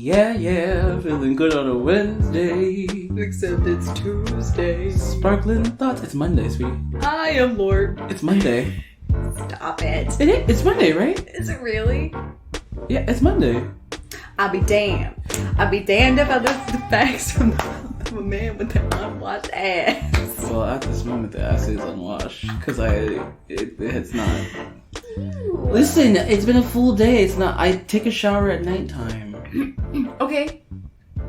Yeah, feeling good on a Wednesday. Except it's Tuesday. Sparkling thoughts. It's Monday, sweetie. I am Lord. It's Monday. Stop it. It's Monday, right? Is it really? Yeah, it's Monday. I'll be damned. I'll be damned if I listen to facts from a man with an unwashed ass. Well, at this moment, the ass is unwashed. Because it's not. Listen, it's been a full day. It's not. I take a shower at nighttime. Okay.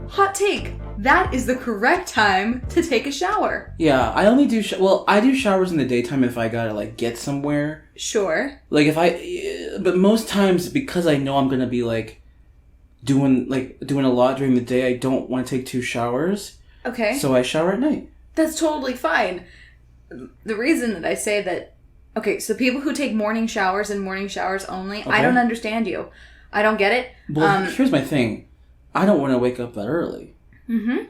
Hot take. That is the correct time to take a shower. Yeah, I only do... I do showers in the daytime if I gotta, get somewhere. Sure. But most times, because I know I'm gonna be, doing a lot during the day, I don't want to take 2 showers. Okay. So I shower at night. That's totally fine. The reason that I say that... Okay, so people who take morning showers and morning showers only, okay. I don't understand you. I don't get it. Well, here's my thing. I don't want to wake up that early. Mm-hmm.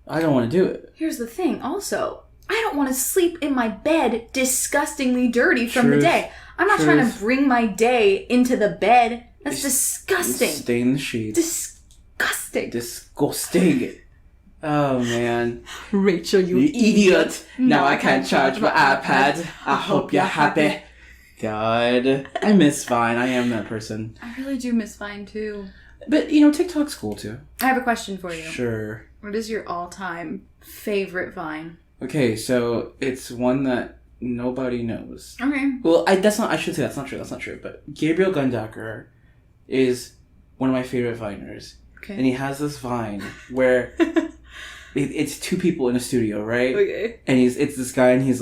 I don't want to do it. Here's the thing, also. I don't want to sleep in my bed disgustingly dirty from the day. I'm not trying to bring my day into the bed. That's disgusting. Stain the sheets. Disgusting. Oh, man. Rachel, you idiot. Now I can't charge my iPad. I hope you're happy. God. I miss Vine. I am that person. I really do miss Vine, too. But, TikTok's cool, too. I have a question for you. Sure. What is your all-time favorite Vine? Okay, so it's one that nobody knows. Okay. Well, I should say that's not true. But Gabriel Gundaker is one of my favorite Viners. Okay. And he has this Vine where it's 2 people in a studio, right? Okay. And it's this guy, and he's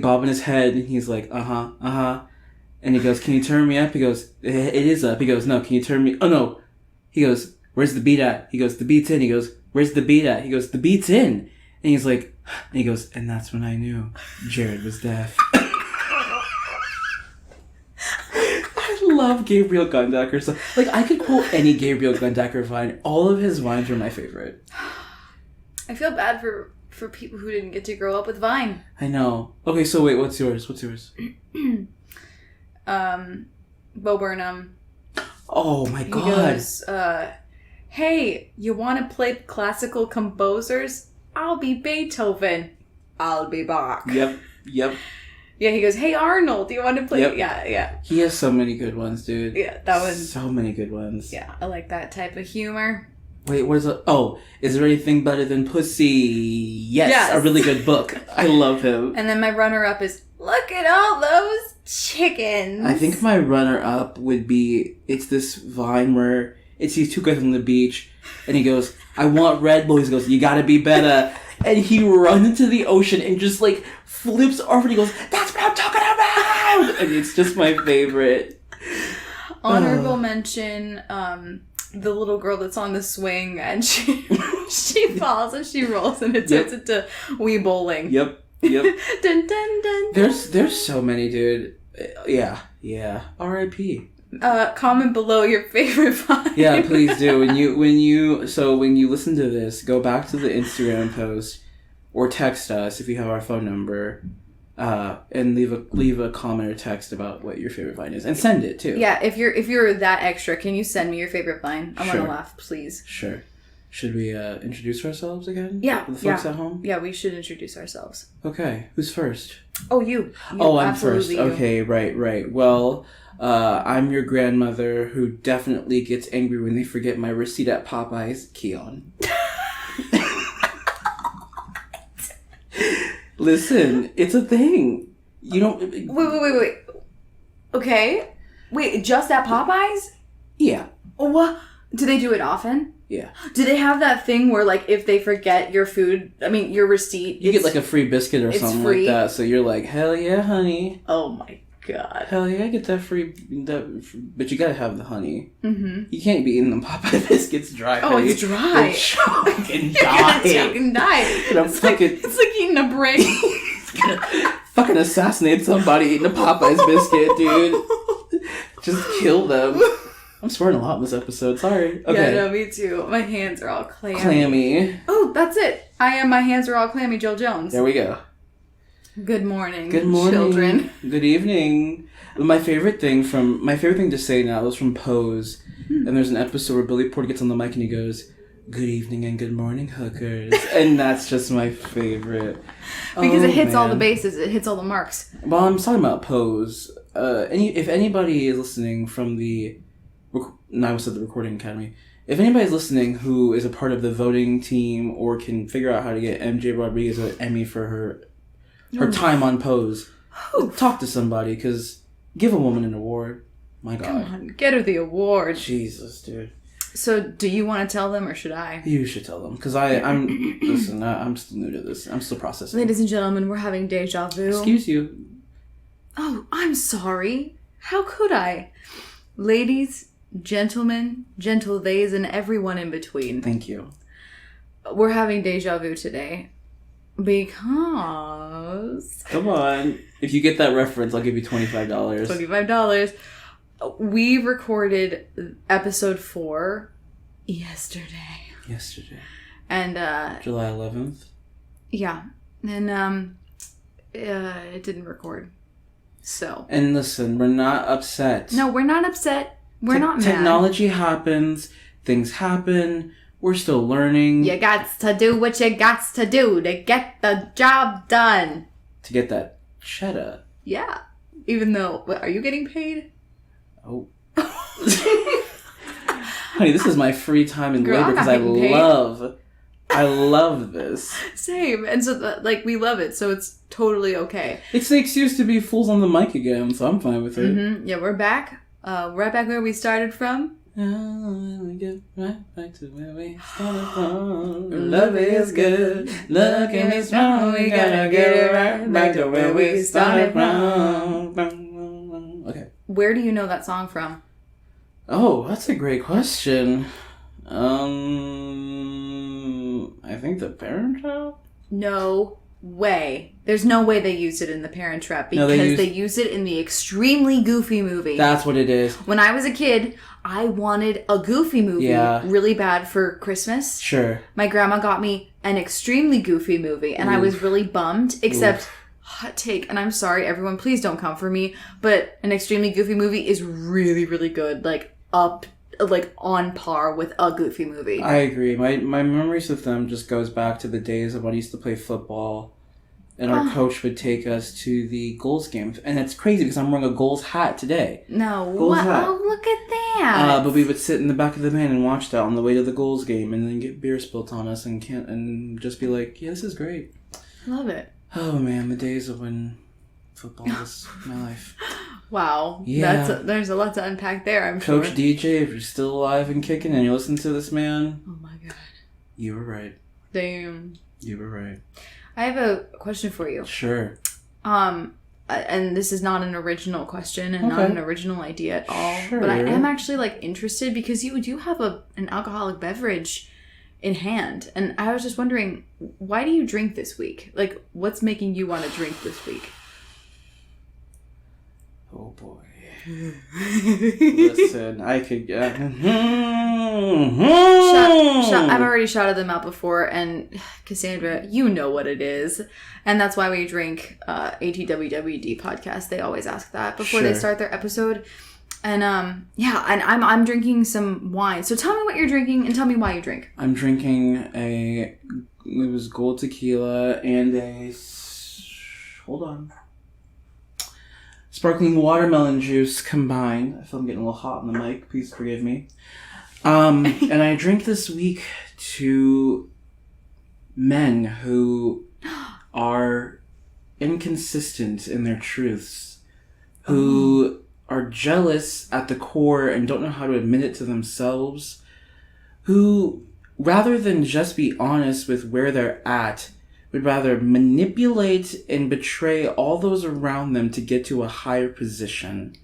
bobbing his head, and he's like, uh-huh. And he goes, can you turn me up? He goes, it is up. He goes, no, can you turn me... Oh, no. He goes, where's the beat at? He goes, the beat's in. He goes, where's the beat at? He goes, the beat's in. And he's like... And he goes, and that's when I knew Jared was deaf. I love Gabriel Gundaker. So, I could quote any Gabriel Gundaker Vine. All of his Vines are my favorite. I feel bad for people who didn't get to grow up with Vine. I know. Okay, so wait, what's yours? Bo Burnham. Oh my God. He goes, hey, you want to play classical composers? I'll be Beethoven. I'll be Bach. Yep. Yeah, he goes, hey, Arnold, do you want to play? Yep. Yeah. He has so many good ones, dude. Yeah, that was... So many good ones. Yeah, I like that type of humor. Wait, what is it? Oh, is there anything better than pussy? Yes. A really good book. I love him. And then my runner-up is, look at all those chickens. I think my runner-up would be, it's this Vine where it's these 2 guys on the beach, and he goes, I want Red Bull. He goes, you gotta be better. And he runs into the ocean and just, flips off, and he goes, that's what I'm talking about! And it's just my favorite. Honorable mention, the little girl that's on the swing, and she falls and she rolls, and it turns into Wii Bowling. Yep. Dun, dun, dun. There's so many, dude. Yeah. R.I.P. Comment below your favorite Vine. Yeah, please do. When you listen to this, go back to the Instagram post or text us if you have our phone number, and leave a comment or text about what your favorite Vine is, and send it too. Yeah, if you're that extra, can you send me your favorite Vine? I want to laugh, please. Sure. Should we introduce ourselves again? Yeah. For the folks at home? Yeah, we should introduce ourselves. Okay. Who's first? Oh, you. I'm first. You. Okay, right. Well, I'm your grandmother who definitely gets angry when they forget my receipt at Popeyes, Kian. Listen, it's a thing. You don't... Wait. Okay. Wait, just at Popeyes? Yeah. What? Do they do it often? Yeah. Do they have that thing where, if they forget your food, your receipt... You get, a free biscuit or something free? like that, so you're like, hell yeah, honey. Oh, my God. Hell yeah, I get that free... but you gotta have the honey. Mm-hmm. You can't be eating them Popeye biscuits dry. Oh, honey. It's dry. Fucking You're gonna choke and die. It's like eating a brain. Fucking assassinate somebody eating a Popeyes biscuit, dude. Just kill them. I'm swearing a lot in this episode. Sorry. Okay. Yeah, no, me too. My hands are all clammy. Oh, that's it. My hands are all clammy, Jill Jones. There we go. Good morning, children. Good evening. My favorite thing to say now was from Pose, And there's an episode where Billy Porter gets on the mic and he goes, "Good evening and good morning, hookers." And that's just my favorite. Because it hits all the bases. It hits all the marks. Well, I'm talking about Pose. If anybody is listening from the... I was at the Recording Academy. If anybody's listening who is a part of the voting team or can figure out how to get MJ Rodriguez an Emmy for her time on Pose, talk to somebody, because give a woman an award. My God. Come on, get her the award. Jesus, dude. So, do you want to tell them or should I? You should tell them, because I'm still new to this. I'm still processing. Ladies and gentlemen, we're having Déjà Vu. Excuse you. Oh, I'm sorry. How could I? Ladies, gentlemen, gentle theys, and everyone in between. Thank you. We're having Déjà Vu today because... Come on. If you get that reference, I'll give you $25. $25. We recorded episode 4 yesterday. And, July 11th? Yeah. And, it didn't record. So. And listen, we're not upset. No, we're not upset. We're not mad. Technology happens. Things happen. We're still learning. You got to do what you got to do to get the job done. To get that cheddar. Yeah. Even though, are you getting paid? Oh. Honey, this is my free time and labor because I love this. Same. And so, we love it, so it's totally okay. It's the excuse to be fools on the mic again, so I'm fine with it. Mm-hmm. Yeah, we're back. Right back where we started from. We get right back to where we started from. Love is good. Look at me strong. We gotta get right back to where we started from. Okay. Where do you know that song from? Oh, that's a great question. I think The Parent Trap? No way. There's no way they used it in The Parent Trap because they used it in the Extremely Goofy movie. That's what it is. When I was a kid, I wanted a Goofy movie really bad for Christmas. Sure. My grandma got me an Extremely Goofy movie, and I was really bummed, except... Hot take, and I'm sorry, everyone, please don't come for me, but an Extremely Goofy movie is really, really good. On par with a Goofy movie. I agree. My memories with them just goes back to the days of when I used to play football, and our coach would take us to the goals games. And it's crazy because I'm wearing a goals hat today. No. Goals hat. Oh, look at that. But we would sit in the back of the van and watch that on the way to the goals game, and then get beer spilt on us and just be like, yeah, this is great. Love it. Oh man, the days of when football was my life. Wow. Yeah. There's a lot to unpack there, I'm sure. Coach DJ, if you're still alive and kicking and you listen to this, man. Oh my God. You were right. Damn. You were right. I have a question for you. Sure. And this is not an original question and not an original idea at all. Sure. But I am actually interested because you do have an alcoholic beverage in hand. And I was just wondering, why do you drink this week? What's making you want to drink this week? Oh boy. Listen, I could... I've already shouted them out before, and Cassandra, you know what it is. And that's why we drink ATWWD podcast. They always ask that before they start their episode. And and I'm drinking some wine. So tell me what you're drinking and tell me why you drink. I'm drinking it was gold tequila and hold on. Sparkling watermelon juice combined. I feel I'm getting a little hot on the mic. Please forgive me. And I drink this week to men who are inconsistent in their truths, who are jealous at the core and don't know how to admit it to themselves, who, rather than just be honest with where they're at, would rather manipulate and betray all those around them to get to a higher position.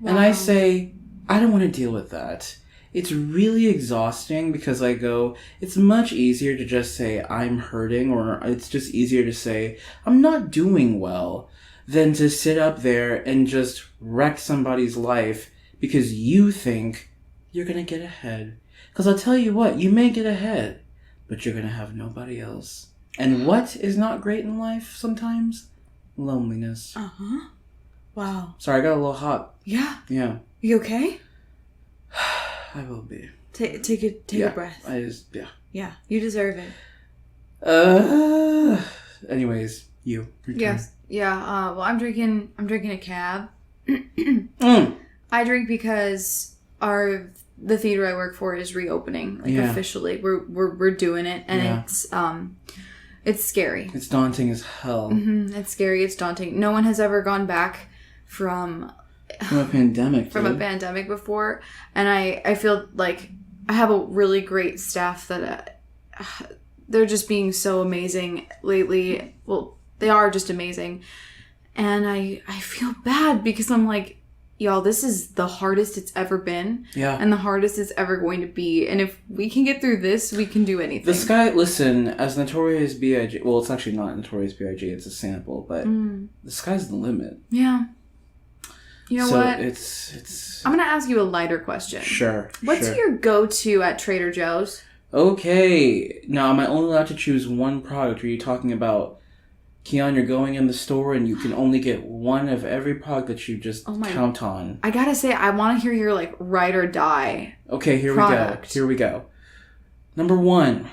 Wow. And I say, I don't want to deal with that. It's really exhausting because I go, it's much easier to just say I'm hurting, or it's just easier to say I'm not doing well, than to sit up there and just wreck somebody's life because you think you're going to get ahead. Because I'll tell you what, you may get ahead, but you're going to have nobody else. And what is not great in life sometimes? Loneliness. Wow. Sorry, I got a little hot. Yeah. Yeah. You okay? I will be. Take a breath. Yeah, you deserve it. Anyways, you. Yes. Yeah. Well, I'm drinking a cab. I drink because the theater I work for is reopening, officially. We're doing it, and it's scary. It's daunting as hell. Mm-hmm. It's scary. It's daunting. No one has ever gone back from a pandemic. From a pandemic before, and I feel like I have a really great staff that they're just being so amazing lately. Well, they are just amazing, and I feel bad because I'm like, y'all, this is the hardest it's ever been. Yeah. And the hardest it's ever going to be. And if we can get through this, we can do anything. The sky, listen, as Notorious B.I.G. Well, it's actually not Notorious B.I.G. It's a sample, but the sky's the limit. Yeah. You know what? It's... I'm going to ask you a lighter question. Sure. What's your go-to at Trader Joe's? Okay. Now, am I only allowed to choose one product? Are you talking about... Kian, you're going in the store and you can only get one of every product that you just count on. I gotta say, I want to hear your, ride or die. Okay, here we go. Number 1,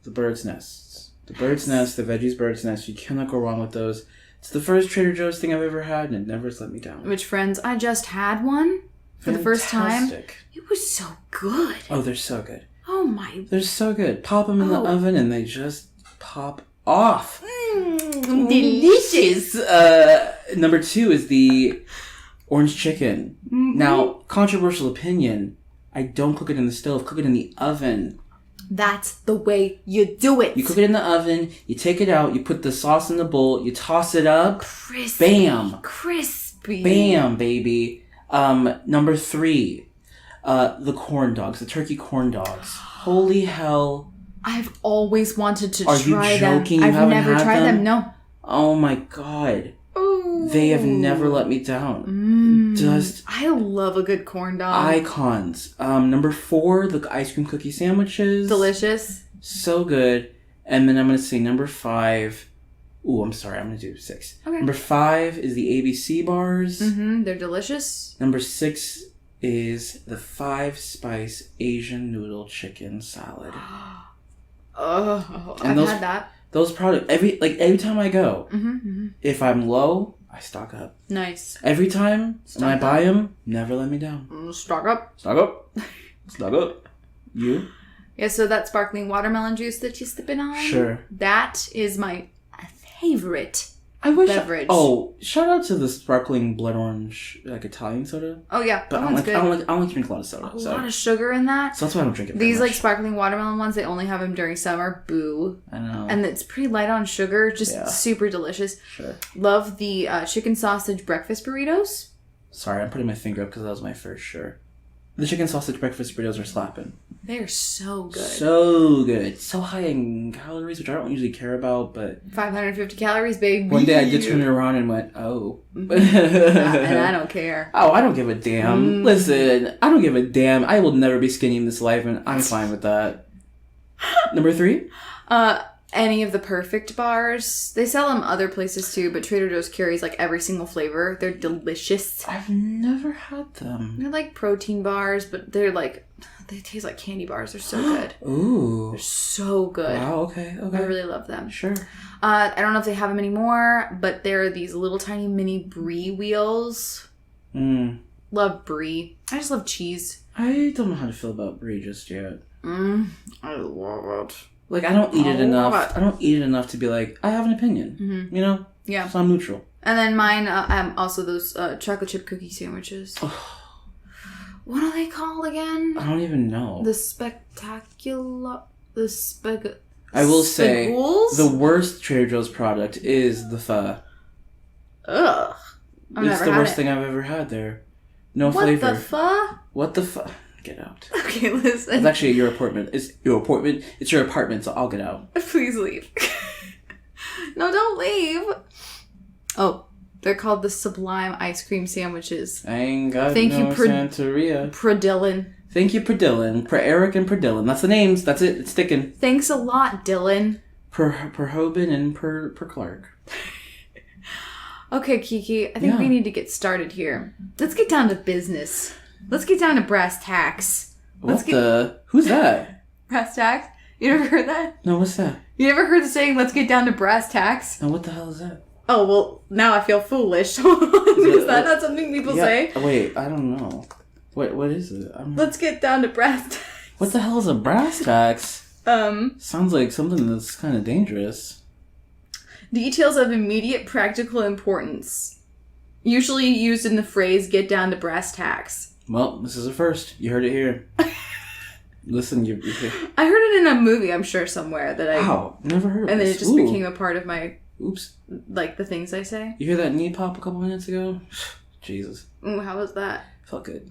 the bird's nests. The bird's nest, the veggies bird's nest. You cannot go wrong with those. It's the first Trader Joe's thing I've ever had, and it never has let me down. Which, friends, I just had one for the first time. It was so good. Oh, they're so good. Oh, my. They're so good. Pop them in the oven, and they just pop off. Delicious. Number 2 is the orange chicken. Mm-hmm. Now, controversial opinion, I don't cook it in the stove. Cook it in the oven. That's the way you do it. You cook it in the oven, you take it out, you put the sauce in the bowl, you toss it up. Crispy. Bam. Crispy. Bam, baby. Number 3, the corn dogs, the turkey corn dogs. Holy hell. I've always wanted to try them. Are you joking? I've never tried them. No. Oh my god. Ooh. They have never let me down. I love a good corn dog. Icons. Number 4, the ice cream cookie sandwiches. Delicious. So good. And then I'm going to say number 5. Ooh, I'm sorry. I'm going to do 6. Okay. Number 5 is the ABC bars. Mm-hmm. They're delicious. Number 6 is the 5-spice Asian noodle chicken salad. Oh, I've had that. Those products, every time I go, if I'm low, I stock up. Nice. Every time when I buy them, never let me down. Stock up. Stock up. Stock up. You? Yeah, so that sparkling watermelon juice that you're sipping on. Sure. That is my favorite beverage. Shout out to the sparkling blood orange, Italian soda. Oh yeah, but I don't like to drink a lot of soda. A lot of sugar in that. So that's why I don't drink it. These sparkling watermelon ones, they only have them during summer. Boo. I know. And it's pretty light on sugar, just super delicious. Sure. Love the chicken sausage breakfast burritos. Sorry, I'm putting my finger up because that was my first sure. The chicken sausage breakfast burritos are slapping. They are so good. So good. So high in calories, which I don't usually care about, but... 550 calories, baby. One day I did turn it around and went, oh. And I don't care. Oh, I don't give a damn. Listen, I don't give a damn. I will never be skinny in this life, and I'm fine with that. Number 3? Any of the perfect bars. They sell them other places too, but Trader Joe's carries every single flavor. They're delicious. I've never had them. They're like protein bars, but they're they taste like candy bars. They're so good. Ooh. They're so good. Wow, okay. I really love them. Sure. I don't know if they have them anymore, but there are these little tiny mini brie wheels. Love brie. I just love cheese. I don't know how to feel about brie just yet. I love it. I don't eat it enough. I don't eat it enough to be I have an opinion. Mm-hmm. You know? Yeah. So I'm neutral. And then mine, also those chocolate chip cookie sandwiches. What are they called again? I don't even know. I will say, the worst Trader Joe's product is the pho. Ugh. It's the worst thing I've ever had there. No flavor. What the pho? What the pho? Get out. Okay, listen. It's actually your apartment. It's your apartment. It's your apartment, so I'll get out. Please leave. No, don't leave. Oh, they're called the Sublime Ice Cream Sandwiches. I ain't got Santeria. Dillon. Thank you, Dillon. Eric and Dillon. That's the names. That's it. It's sticking. Thanks a lot, Dillon. Per Hoban and per Clark. Okay, Kiki. I think we need to get started here. Let's get down to business. Let's get down to brass tacks. Who's that? Brass tacks? You never heard that? No, what's that? You never heard the saying, let's get down to brass tacks? No, what the hell is that? Oh, well, now I feel foolish. Is that not something people say? Wait, I don't know. What is it? Let's get down to brass tacks. What the hell is a brass tacks? Sounds like something that's kind of dangerous. Details of immediate practical importance. Usually used in the phrase, get down to brass tacks. Well, this is a first. You heard it here. Listen, I heard it in a movie, I'm sure, somewhere that I... Wow, never heard of and this. then it just became a part of my... Oops. Like, the things I say. You hear that knee pop a couple minutes ago? Jesus. Ooh, how was that? Felt good.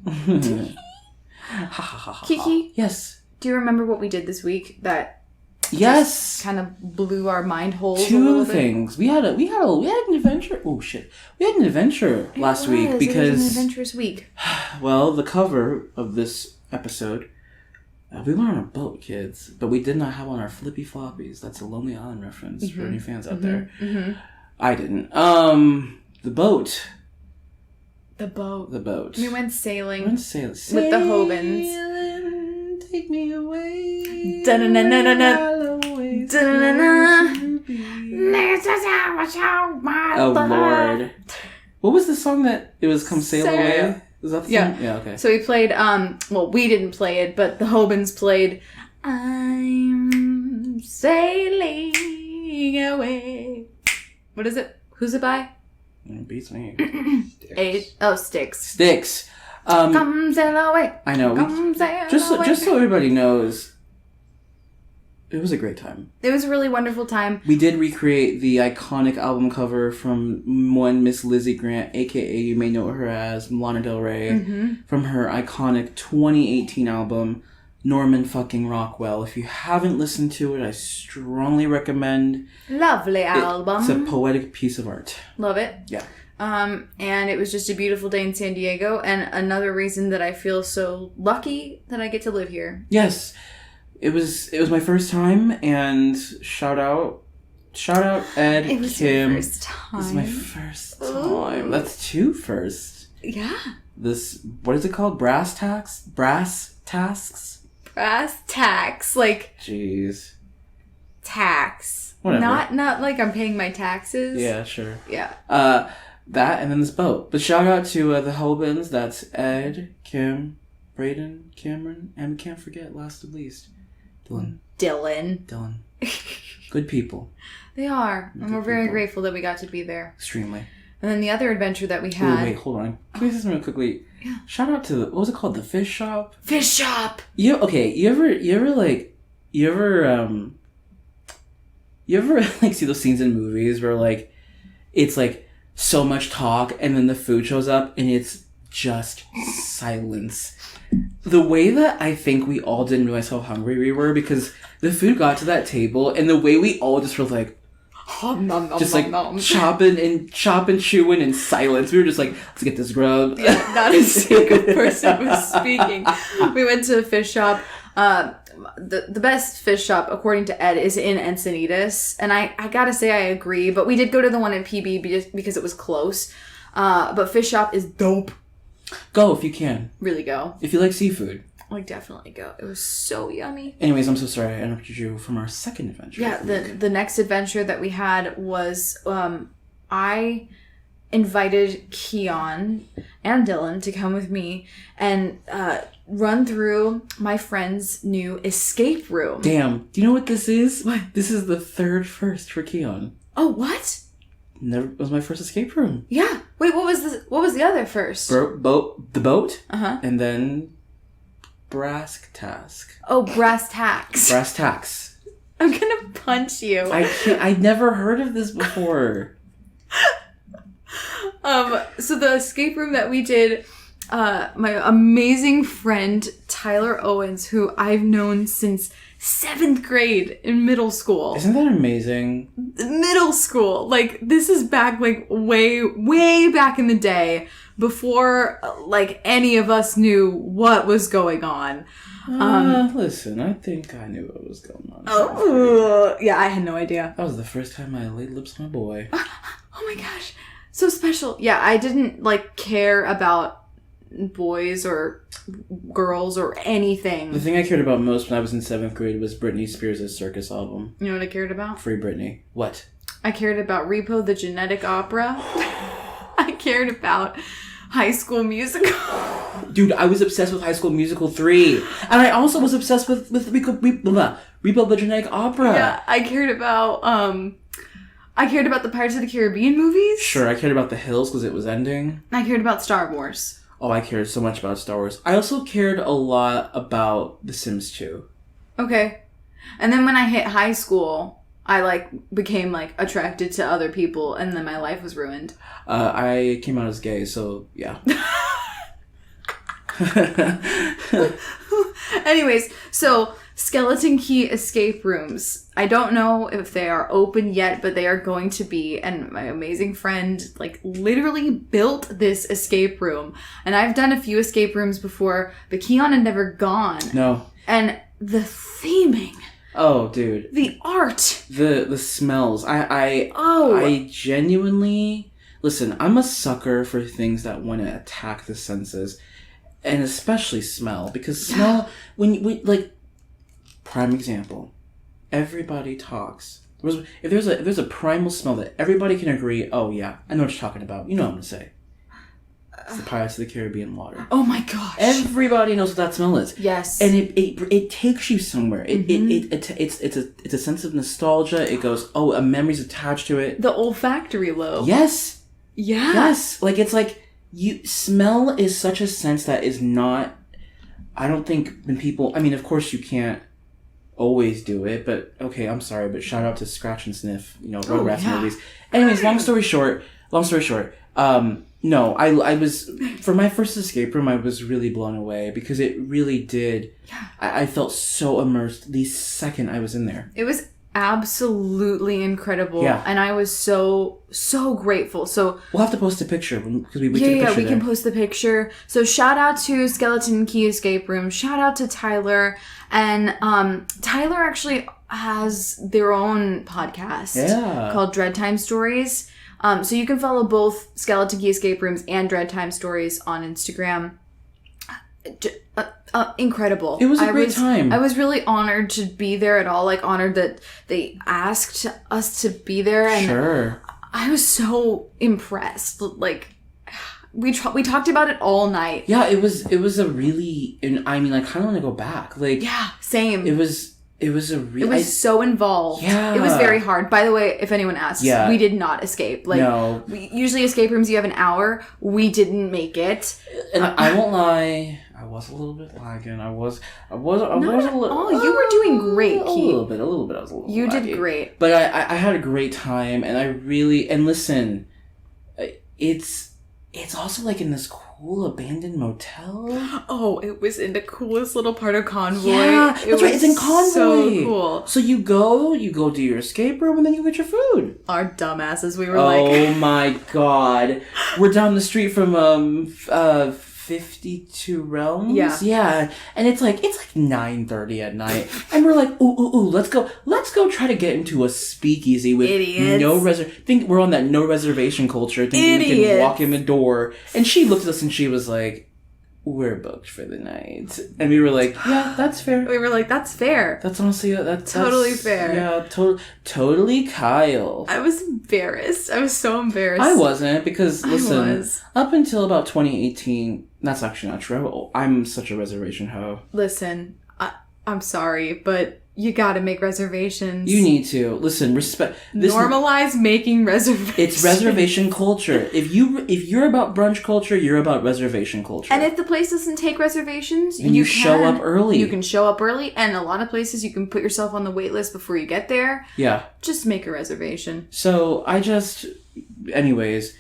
Kiki? Yes. Do you remember what we did this week that... Yes. Kind of blew our mind holes Two things. We had an adventure. Oh shit. We had an adventure last week because... It was an adventurous week. Well, the cover of this episode... we went on a boat, kids, but we did not have on our flippy floppies. That's a Lonely Island reference for any fans out there. Mm-hmm. I didn't. The boat. The boat. The boat. We went sailing. With the Hobans. Take me away. Oh, Lord. What was the song that it was Come Sail Away? Is that the song? Yeah, okay. So we played, well, we didn't play it, but the Hobans played I'm sailing away. What is it? Who's it by? It beats me. Styx. Styx. Come sail away. I know. Just so everybody knows, it was a great time. It was a really wonderful time. We did recreate the iconic album cover from one Miss Lizzie Grant, a.k.a. you may know her as Lana Del Rey, from her iconic 2018 album, Norman fucking Rockwell. If you haven't listened to it, I strongly recommend. Lovely album. It's a poetic piece of art. Love it. Yeah. And it was just a beautiful day in San Diego, and another reason that I feel so lucky that I get to live here. Yes. It was my first time, and shout out Ed, it was Kim. Your first time. It was my first time. Ooh. That's two firsts. Yeah. What is it called? Brass tacks? Brass tasks? Brass tacks. Like. Jeez. Tax. Whatever. Not like I'm paying my taxes. Yeah, sure. Yeah. That and then this boat. But shout out to the Hobans. That's Ed, Kim, Braden, Cameron, and we can't forget, last but least, Dillon. Good people. They are. And we're very grateful that we got to be there. Extremely. And then the other adventure that we had... Wait, hold on. Can we say something real quickly? Yeah. Shout out to what was it called? The Fish Shop? Fish Shop! You ever like see those scenes in movies where like it's like so much talk and then the food shows up and it's just silence. The way that I think we all didn't realize how hungry we were because the food got to that table and the way we all just were like chopping and chewing in silence. We were just like, let's get this grub. Yeah, not a single person was speaking. We went to a fish shop. The best fish shop, according to Ed, is in Encinitas. And I gotta say I agree. But we did go to the one in PB because it was close. But fish shop is dope. Go if you can. Really go. If you like seafood. Like, definitely go. It was so yummy. Anyways, I'm so sorry I interrupted you from our second adventure. Yeah, the next adventure that we had was I invited Kian and Dillon to come with me and run through my friend's new escape room. Damn. Do you know what this is? What? This is the third first for Kian. Oh, what? It was my first escape room. Yeah. Wait, what was the other first? The boat. Uh-huh. And then brass task. Oh, brass tacks. Brass tacks. I'm gonna punch you. I'd never heard of this before. So the escape room that we did, my amazing friend Tyler Owens, who I've known since 7th grade in middle school. Isn't that amazing? Middle school. Like, this is back, like, way, way back in the day, before, like, any of us knew what was going on. Listen, I think I knew what was going on. Oh, yeah, I had no idea. That was the first time I laid lips on a boy. Oh my gosh. So special. Yeah, I didn't, like, care about boys or girls or anything. The thing I cared about most when I was in 7th grade was Britney Spears' Circus album. You know what I cared about? Free Britney. What? I cared about Repo the Genetic Opera. I cared about High School Musical. Dude, I was obsessed with High School Musical 3. And I also was obsessed with Repo the Genetic Opera. Yeah, I cared about the Pirates of the Caribbean movies. Sure, I cared about The Hills because it was ending. I cared about Star Wars. Oh, I cared so much about Star Wars. I also cared a lot about The Sims 2. Okay. And then when I hit high school, I, became, attracted to other people, and then my life was ruined. I came out as gay, so, yeah. Anyways, so Skeleton Key escape rooms. I don't know if they are open yet, but they are going to be. And my amazing friend, literally built this escape room. And I've done a few escape rooms before, but Kian had never gone. No. And the theming. Oh, dude. The art. The smells. I genuinely... Listen, I'm a sucker for things that want to attack the senses. And especially smell. Because smell... Prime example. Everybody talks. If there's a primal smell that everybody can agree, oh yeah, I know what you're talking about. You know what I'm going to say. It's the Pirates of the Caribbean water. Oh my gosh. Everybody knows what that smell is. Yes. And it takes you somewhere. It's a sense of nostalgia. It goes, oh, a memory's attached to it. The olfactory lobe. Yes. Yeah. Yes. Smell is such a sense that is not, I don't think when people, I mean, of course you can't always do it, but okay, I'm sorry, but shout out to Scratch and Sniff, Rugrats movies. Anyways, long story short, no, I was, for my first escape room, I was really blown away because it really did, I felt so immersed the second I was in there. It was absolutely incredible. Yeah. And I was so grateful. So we'll have to post a picture because we can post the picture. So shout out to Skeleton Key Escape Room. Shout out to Tyler. And Tyler actually has their own podcast called Dread Time Stories. So you can follow both Skeleton Key Escape Rooms and Dread Time Stories on Instagram. Incredible. It was a great time. I was really honored to be there at all. Honored that they asked us to be there. And sure. I was so impressed. We talked about it all night. Yeah, it was a really, and I mean, I kind of want to go back. Yeah, same. It was a really... It was so involved. Yeah. It was very hard. By the way, if anyone asks, we did not escape. No. Usually escape rooms, you have an hour. We didn't make it. And I won't lie, I was a little bit lagging. I was a little... Oh, you were doing great, Keith. A little bit. I was a little You laggy. did great. But I had a great time, and I really... And listen, it's also in this cool abandoned motel. Oh, it was in the coolest little part of Convoy. Yeah, that's right. It's in Convoy. So cool. So you go do your escape room, and then you get your food. Our dumbasses, we were Oh my god. We're down the street from 52 Realms. Yeah. And it's 9:30 at night. And we're like, ooh, let's go try to get into a speakeasy with Idiots. think we're on that no reservation culture, thinking we can walk in the door. And she looked at us and she was like, we're booked for the night. And we were like, yeah, that's fair. We were like, that's fair. That's honestly, that's totally fair. Yeah, totally Kyle. I was embarrassed. I was so embarrassed. I wasn't because, listen, up until about 2018, that's actually not true. I'm such a reservation hoe. Listen, I'm sorry, but you gotta make reservations. You need to. Listen, respect. Normalize making reservations. It's reservation culture. If you're about brunch culture, you're about reservation culture. And if the place doesn't take reservations, and you show up early. You can show up early, and a lot of places you can put yourself on the wait list before you get there. Yeah. Just make a reservation. So anyways,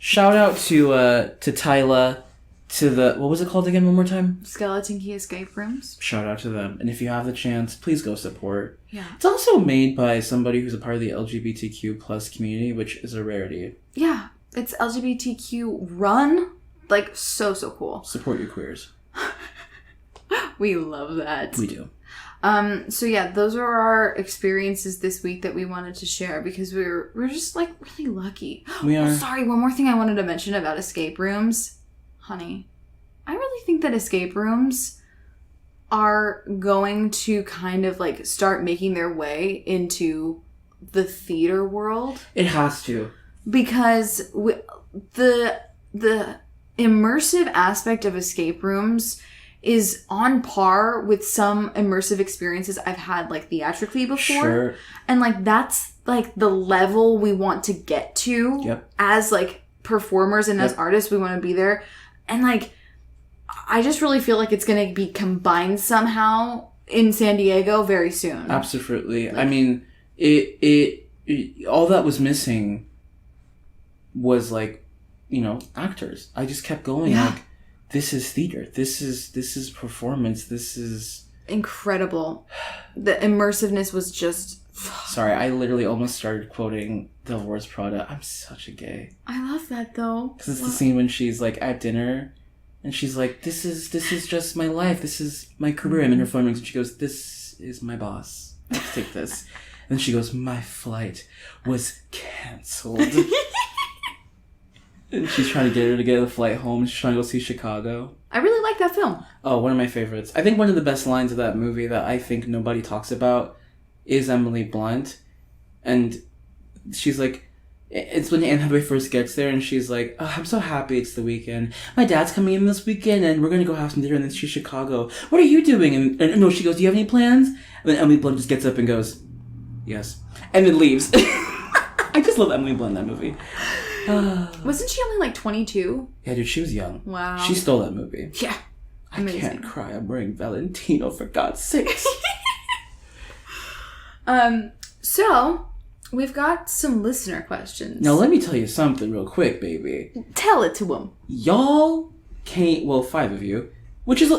Shout out to Tyla, to the, what was it called again one more time? Skeleton Key Escape Rooms. Shout out to them. And if you have the chance, please go support. Yeah. It's also made by somebody who's a part of the LGBTQ plus community, which is a rarity. Yeah. It's LGBTQ run. So cool. Support your queers. We love that. We do. So yeah, those are our experiences this week that we wanted to share because we're just like really lucky. We are. Oh, sorry, one more thing I wanted to mention about escape rooms. Honey, I really think that escape rooms are going to kind of like start making their way into the theater world. It has to. Because the immersive aspect of escape rooms is on par with some immersive experiences I've had like theatrically before. Sure. And like that's like the level we want to get to. Yep. As like performers and as artists, we want to be there. And like I just really feel like it's going to be combined somehow in San Diego very soon. Absolutely. Like, I mean, it all that was missing was like, you know, actors. I just kept going like, this is theater. This is performance. This is incredible. The immersiveness was just. Sorry, I literally almost started quoting Dolores Prada. I'm such a gay. I love that though. Because it's the scene when she's like at dinner, and she's like, "This is just my life. This is my career." I'm in her phone rings, and she goes, "This is my boss. Let's take this." And then she goes, "My flight was canceled." And she's trying to get her to get a flight home. She's trying to go see Chicago. I really like that film. Oh, one of my favorites. I think one of the best lines of that movie that I think nobody talks about is Emily Blunt. And she's like, it's when Anne Hathaway first gets there, and she's like, "Oh, I'm so happy it's the weekend. My dad's coming in this weekend, and we're going to go have some dinner, and then she's Chicago. What are you doing?" And no, she goes, "Do you have any plans?" And then Emily Blunt just gets up and goes, "Yes." And then leaves. I just love Emily Blunt in that movie. Wasn't she only like 22? Yeah, dude, she was young. Wow. She stole that movie. Yeah. Amazing. I can't cry. I'm wearing Valentino, for God's sakes. So, we've got some listener questions. Now, let me tell you something real quick, baby. Tell it to them. Y'all came, well, 5 of you, which is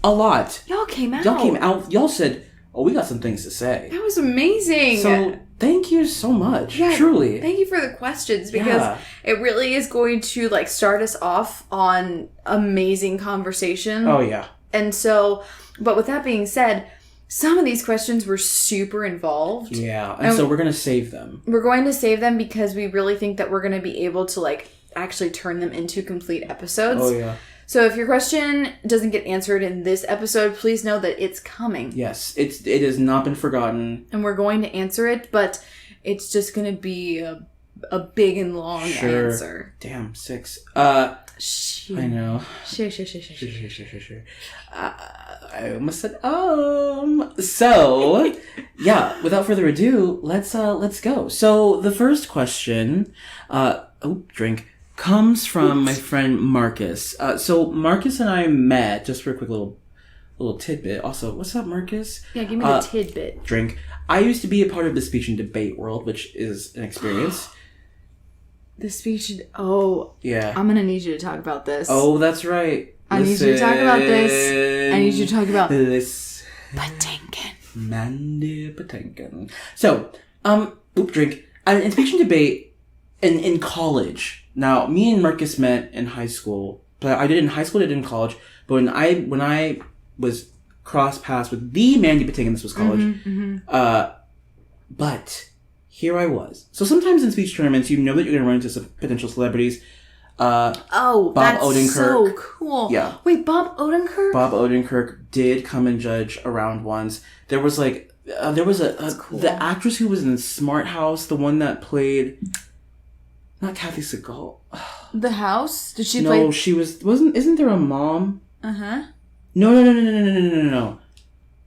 a lot. Y'all came out. Y'all said, "Oh, we got some things to say." That was amazing. So, thank you so much. Yeah, truly. Thank you for the questions because it really is going to like start us off on amazing conversation. Oh, yeah. And so, but with that being said, some of these questions were super involved. Yeah, and so we're going to save them. We're going to save them because we really think that we're going to be able to like actually turn them into complete episodes. Oh, yeah. So if your question doesn't get answered in this episode, please know that it's coming. Yes, it has not been forgotten. And we're going to answer it, but it's just going to be a big and long answer. Damn, 6. Shh. I know. Sure. I almost said So, yeah, without further ado, let's go. So the first question, comes from my friend Marcus. So Marcus and I met, just for a quick little tidbit. Also, what's up, Marcus? Yeah, give me the tidbit. Drink. I used to be a part of the speech and debate world, which is an experience. The speech yeah. I'm gonna need you to talk about this. Oh, that's right. I need you to talk about this. I need you to talk about this. Patinkin. Mandy Patinkin. So, drink. In speech and debate in college. Now, me and Marcus met in high school. But I did in high school, I did in college. But when I was cross paths with the Mandy Patinkin, this was college. But here I was. So sometimes in speech tournaments, you know that you're going to run into some potential celebrities. Bob that's Odenkirk. So cool. Yeah. Wait, Bob Odenkirk? Bob Odenkirk did come and judge a round once. There was like, cool. The actress who was in Smart House, the one that played, not Kathy Segal. The House? Did she play? No, she isn't there a mom? Uh-huh. No.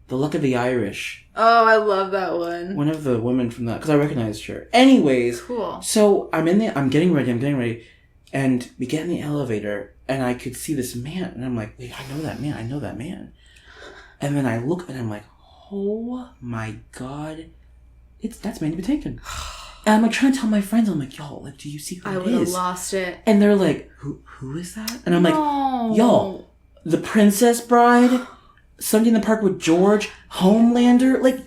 The Luck of the Irish. Oh, I love that one. One of the women from that, because I recognized her. Anyways. Cool. So I'm getting ready, and we get in the elevator, and I could see this man, and I'm like, wait, I know that man. And then I look, and I'm like, oh my God, that's Mandy Patinkin. And I'm like trying to tell my friends, I'm like, yo, like, do you see who it is? I would have lost it. And they're like, who is that? And I'm like, yo, The Princess Bride, Sunday in the Park with George, Homelander. Like,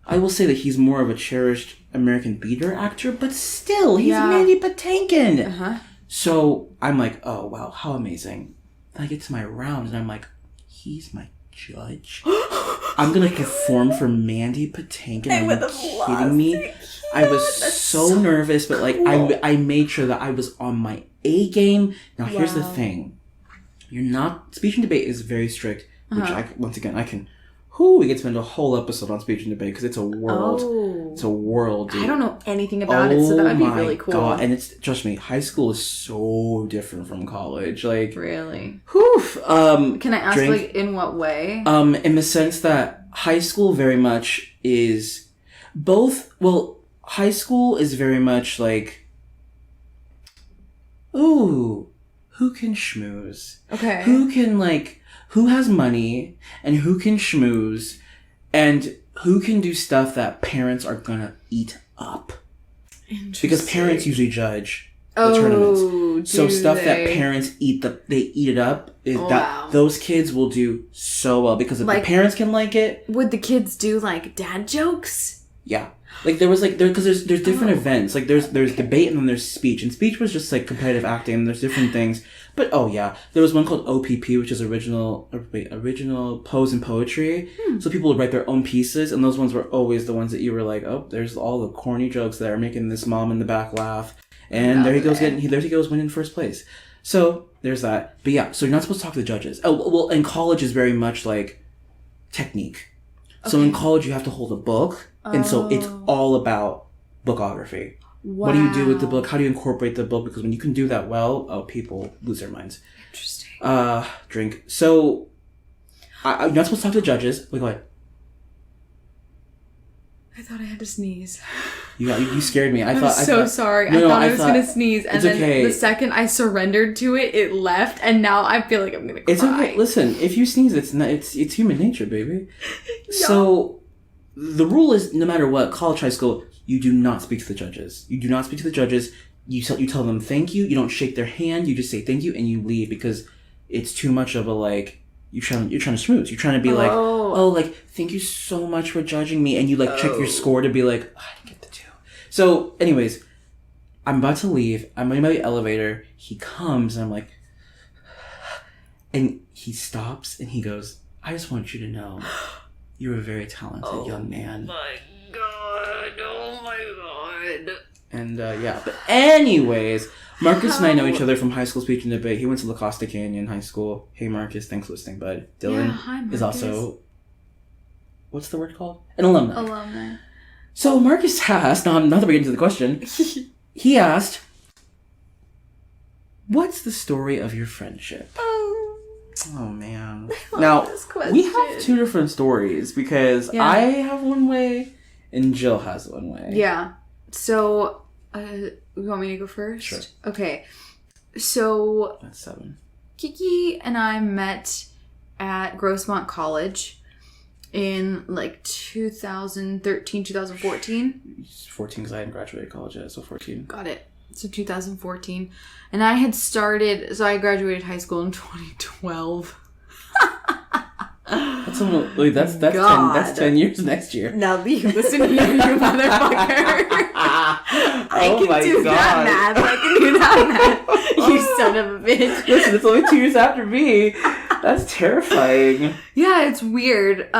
I will say that he's more of a cherished American theater actor, but still, he's Mandy Patinkin. Uh-huh. So I'm like, oh, wow, how amazing. Then I get to my round, and I'm like, he's my judge. I'm gonna perform for Mandy Patinkin. Are you kidding me? I was so nervous, but like cool. I made sure that I was on my A game. Now here's the thing: you're not speech and debate is very strict, which I can. We could spend a whole episode on speech and debate because it's a world. Oh. It's a world. Dude. I don't know anything about it, so that would be really cool. God. And it's trust me, high school is so different from college. Like really. Whew. Can I ask like in what way? In the sense that high school very much is both. Well, high school is very much like, ooh, who can schmooze? Okay. Who has money and who can schmooze and who can do stuff that parents are gonna eat up. Because parents usually judge the tournaments. So stuff that parents eat it up is those kids will do so well because if the parents can like it. Would the kids do like dad jokes? Yeah. Like there was like because there's different events. Like there's debate and then there's speech. And speech was just like competitive acting and there's different things. But there was one called OPP, which is original prose and poetry. So people would write their own pieces, and those ones were always the ones that you were like, oh, there's all the corny jokes that are making this mom in the back laugh, and there he goes winning first place. So there's that. But so you're not supposed to talk to the judges. Oh well, and college is very much like technique. Okay. So in college you have to hold a book, and so it's all about bookography. Wow. What do you do with the book? How do you incorporate the book? Because when you can do that well, people lose their minds. Interesting. Drink. So, you're not supposed to talk to the judges. Wait, go ahead. I thought I had to sneeze. You scared me. I'm so sorry. I thought I was going to sneeze. And then the second I surrendered to it, it left. And now I feel like I'm going to cry. It's okay. Listen, if you sneeze, it's human nature, baby. Yeah. So, the rule is no matter what, college, high school, you do not speak to the judges. You do not speak to the judges. You tell them thank you. You don't shake their hand. You just say thank you and you leave because it's too much of a like you're trying to schmooze. You're trying to be like thank you so much for judging me, and you like check your score to be like I didn't get the 2. So, anyways, I'm about to leave. I'm in my elevator. He comes and I'm like, and he stops and he goes, I just want you to know you're a very talented young man. Oh my god. And but anyways, Marcus and I know each other from high school speech and debate. He went to La Costa Canyon High School. Hey Marcus, thanks for listening, bud. Dillon is also, what's the word called? An alumni. So Marcus asked, now that we get into the question, he asked, what's the story of your friendship? Oh man. Now, we have 2 different stories because I have one way and Jill has one way. Yeah. So, you want me to go first? Sure. Okay. So, that's 7. Kiki and I met at Grossmont College in like 2013, 2014. 14 because I hadn't graduated college yet, so 14. Got it. So 2014. And I had started, so I graduated high school in 2012. That's 10 years next year. Now you listen here, you motherfucker. I can do that math. You son of a bitch. Listen, it's only 2 years after me. That's terrifying. Yeah, it's weird.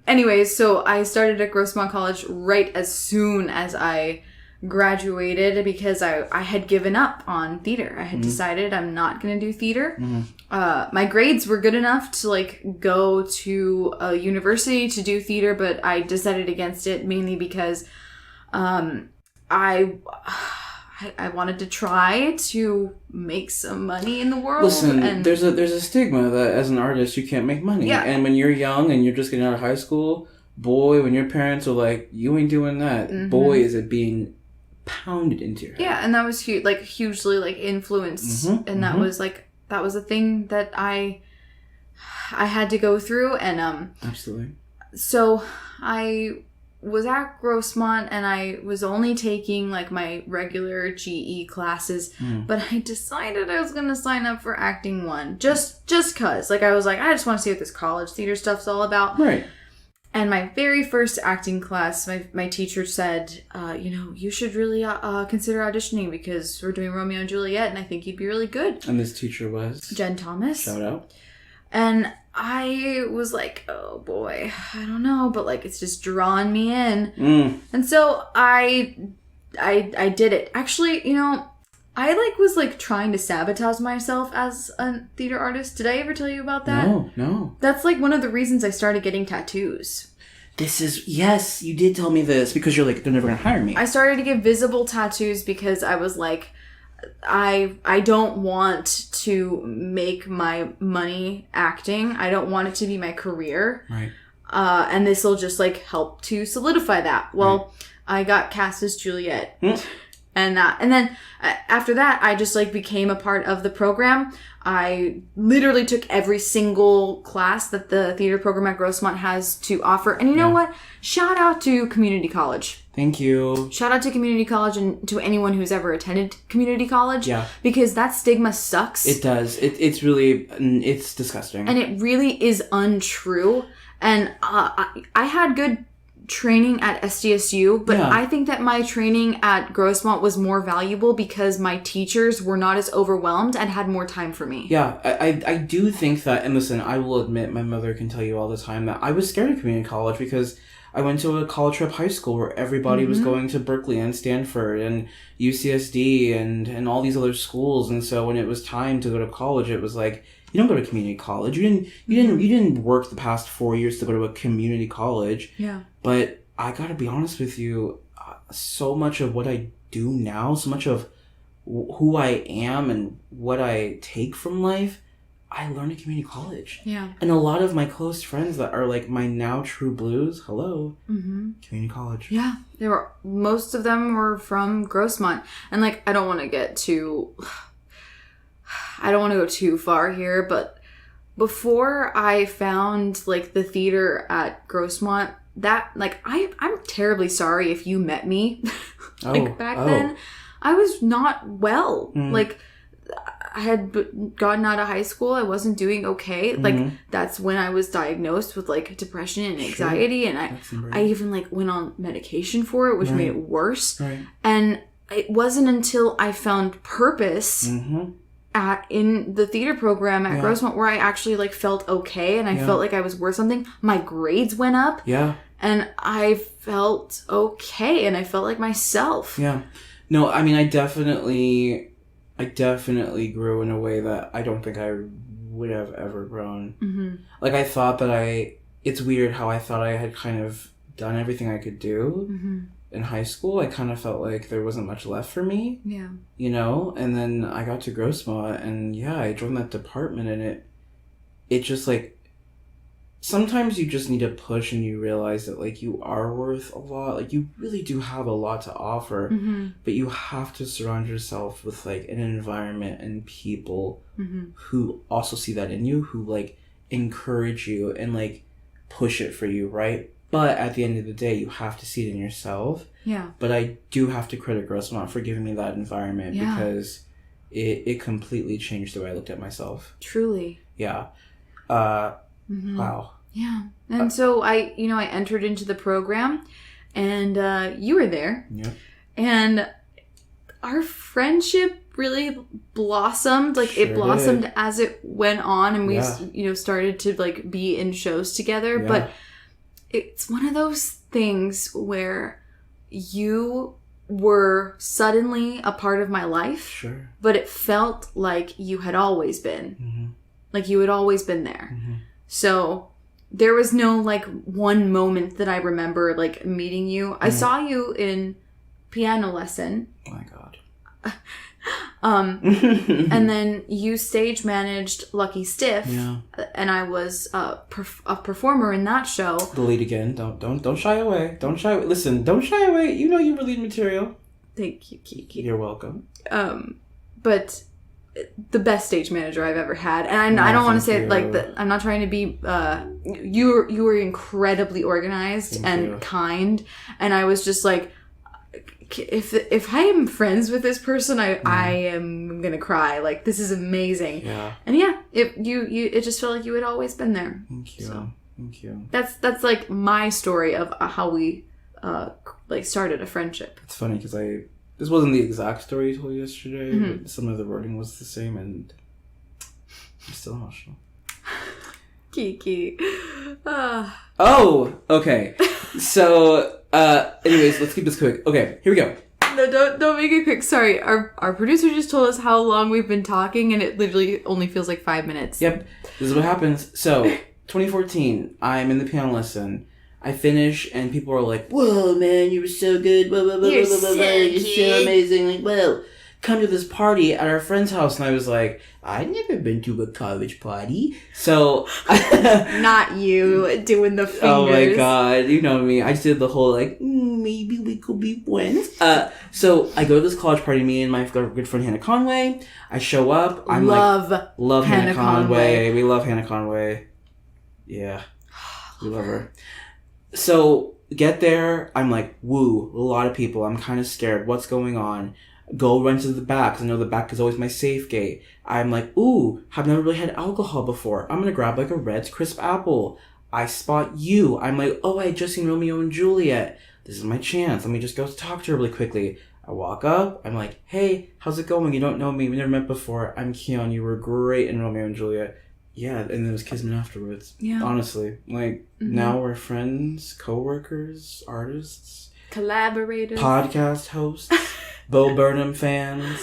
Anyways, so I started at Grossmont College right as soon as I graduated because I had given up on theater. I had decided I'm not going to do theater. My grades were good enough to like go to a university to do theater, but I decided against it mainly because I wanted to try to make some money in the world. Listen, and there's a stigma that as an artist you can't make money. Yeah. And when you're young and you're just getting out of high school, boy, when your parents are like, you ain't doing that, boy, is it being pounded into your head. Yeah, and that was hugely like influenced, and that was a thing that I had to go through, and absolutely. So I was at Grossmont, and I was only taking like my regular GE classes, but I decided I was gonna sign up for acting 1 just cause like I was like I just want to see what this college theater stuff's all about, right? And my very first acting class, my teacher said, you should really consider auditioning because we're doing Romeo and Juliet, and I think you'd be really good. And this teacher was? Jen Thomas. Shout out. And I was like, oh boy, I don't know, but like it's just drawing me in. And so I did it. Actually, you know, I was trying to sabotage myself as a theater artist. Did I ever tell you about that? No. That's like one of the reasons I started getting tattoos. Yes, you did tell me this because you're like, they're never gonna hire me. I started to get visible tattoos because I was like, I don't want to make my money acting. I don't want it to be my career. Right. And this will just like help to solidify that. Well, right. I got cast as Juliet. And then after that, I just like became a part of the program. I literally took every single class that the theater program at Grossmont has to offer. And you know what? Shout out to community college. Thank you. Shout out to community college and to anyone who's ever attended community college. Yeah. Because that stigma sucks. It does. It's really, it's disgusting. And it really is untrue. And I had good training at SDSU, but I think that my training at Grossmont was more valuable because my teachers were not as overwhelmed and had more time for me. Yeah, I do think that, and listen, I will admit, my mother can tell you all the time that I was scared of community college because I went to a college prep high school where everybody was going to Berkeley and Stanford and UCSD and all these other schools, and so when it was time to go to college, it was like, you don't go to community college. You didn't work the past 4 years to go to a community college. Yeah. But I gotta be honest with you, so much of what I do now, so much of who I am and what I take from life, I learned at community college. Yeah. And a lot of my close friends that are like my now true blues, community college. Yeah. Most of them were from Grossmont. And like, I don't want to go too far here, but before I found like the theater at Grossmont, that like I'm terribly sorry if you met me back then. I was not well. Like I had gotten out of high school. I wasn't doing okay. Like that's when I was diagnosed with like depression and anxiety, and I even like went on medication for it, which made it worse. Right. And it wasn't until I found purpose in the theater program at Grossmont where I actually like felt okay, and I felt like I was worth something. My grades went up. Yeah. And I felt okay, and I felt like myself. Yeah. No, I mean, I definitely grew in a way that I don't think I would have ever grown. Like, I thought that it's weird how I thought I had kind of done everything I could do. In high school. I kind of felt like there wasn't much left for me. Yeah. You know? And then I got to Grossmont, and I joined that department, and it just like, sometimes you just need to push and you realize that like you are worth a lot. Like you really do have a lot to offer, but you have to surround yourself with like an environment and people who also see that in you, who like encourage you and like push it for you, right? But at the end of the day, you have to see it in yourself. Yeah. But I do have to credit Grossmont for giving me that environment because it completely changed the way I looked at myself. Truly. Yeah. Wow. Yeah. And so I entered into the program, and you were there. Yeah. And our friendship really blossomed. Like it blossomed as it went on, and we started to like be in shows together. Yeah. But it's one of those things where you were suddenly a part of my life. Sure. But it felt like you had always been. Like you had always been there. So there was no like one moment that I remember like meeting you. I saw you in piano lesson. Oh my God. And then you stage managed Lucky Stiff, and I was a performer in that show. The lead again. Don't shy away. Don't shy away. Listen, don't shy away. You know you were lead material. Thank you, Kiki. You're welcome. But the best stage manager I've ever had, and I don't want to say like that. I'm not trying to be. You were incredibly organized and kind, and I was just like, if I am friends with this person, I am gonna cry. Like this is amazing. Yeah. And it just felt like you had always been there. Thank you. So thank you. That's like my story of how we like started a friendship. It's funny because this wasn't the exact story you told yesterday, but some of the wording was the same, and I'm still emotional. Kiki. Oh, okay. So, anyways, let's keep this quick. Okay, here we go. No, don't make it quick. Sorry, our producer just told us how long we've been talking, and it literally only feels like 5 minutes. Yep, this is what happens. So, 2014, I'm in the piano lesson. I finish, and people are like, "Whoa, man, you were so good! Whoa, whoa, whoa, You're whoa, whoa, so you're cute. so amazing! Like, whoa, come to this party at our friend's house." And I was like, "I've never been to a college party." So, Not you doing the fingers. oh my god, you know me. I just did the whole like, maybe we could be friends. So I go to this college party. Me and my good friend Hannah Conway. I show up. I'm love Hannah Conway. We love Hannah Conway. Yeah, we love her. So get there. I'm like, woo, a lot of people. I'm kind of scared. What's going on? Go run to the back, 'cause I know the back is always my safe gate. I'm like, ooh, I've never really had alcohol before. I'm gonna grab like a Red's crisp apple. I spot you. I'm like, oh, I just seen Romeo and Juliet. This is my chance. Let me just go talk to her really quickly. I walk up. I'm like, hey, how's it going? You don't know me. We never met before. I'm Kian. You were great in Romeo and Juliet. Yeah, and then it was kismet afterwards. Yeah. Honestly. Like, now we're friends, co-workers, artists. Collaborators. Podcast hosts. Bo Burnham fans.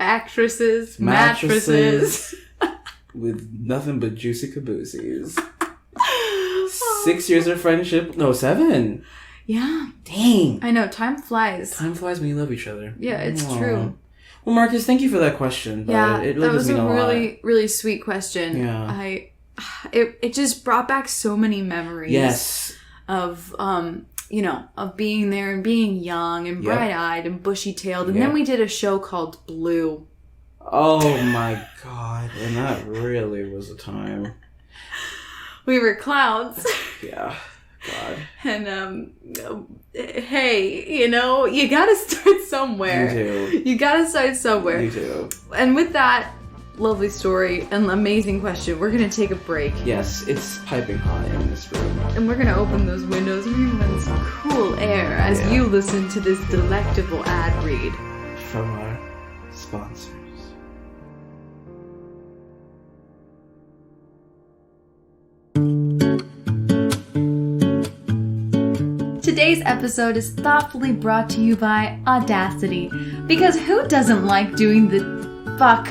Actresses. Mattresses. With nothing but juicy cabooses. 6 years of friendship. No, 7. Yeah. Dang. I know. Time flies. Time flies when you love each other. Yeah, it's Aww. true. Well, Marcus, thank you for that question. Yeah, it really that was does mean a a really, lot. really sweet question. Yeah. It just brought back so many memories. Yes. Of of being there and being young and bright-eyed and bushy-tailed. And then we did a show called Blue. Oh my god. And that really was a time. We were clowns. Yeah. God. And, hey, you gotta start somewhere. You do. You gotta start somewhere. You do. And with that lovely story and amazing question, we're gonna take a break. Yes, it's piping hot in this room. And we're gonna open those windows and we're gonna let some cool air as you listen to this delectable ad read from our sponsors. Today's episode is thoughtfully brought to you by Audacity, because who doesn't like doing the fuck?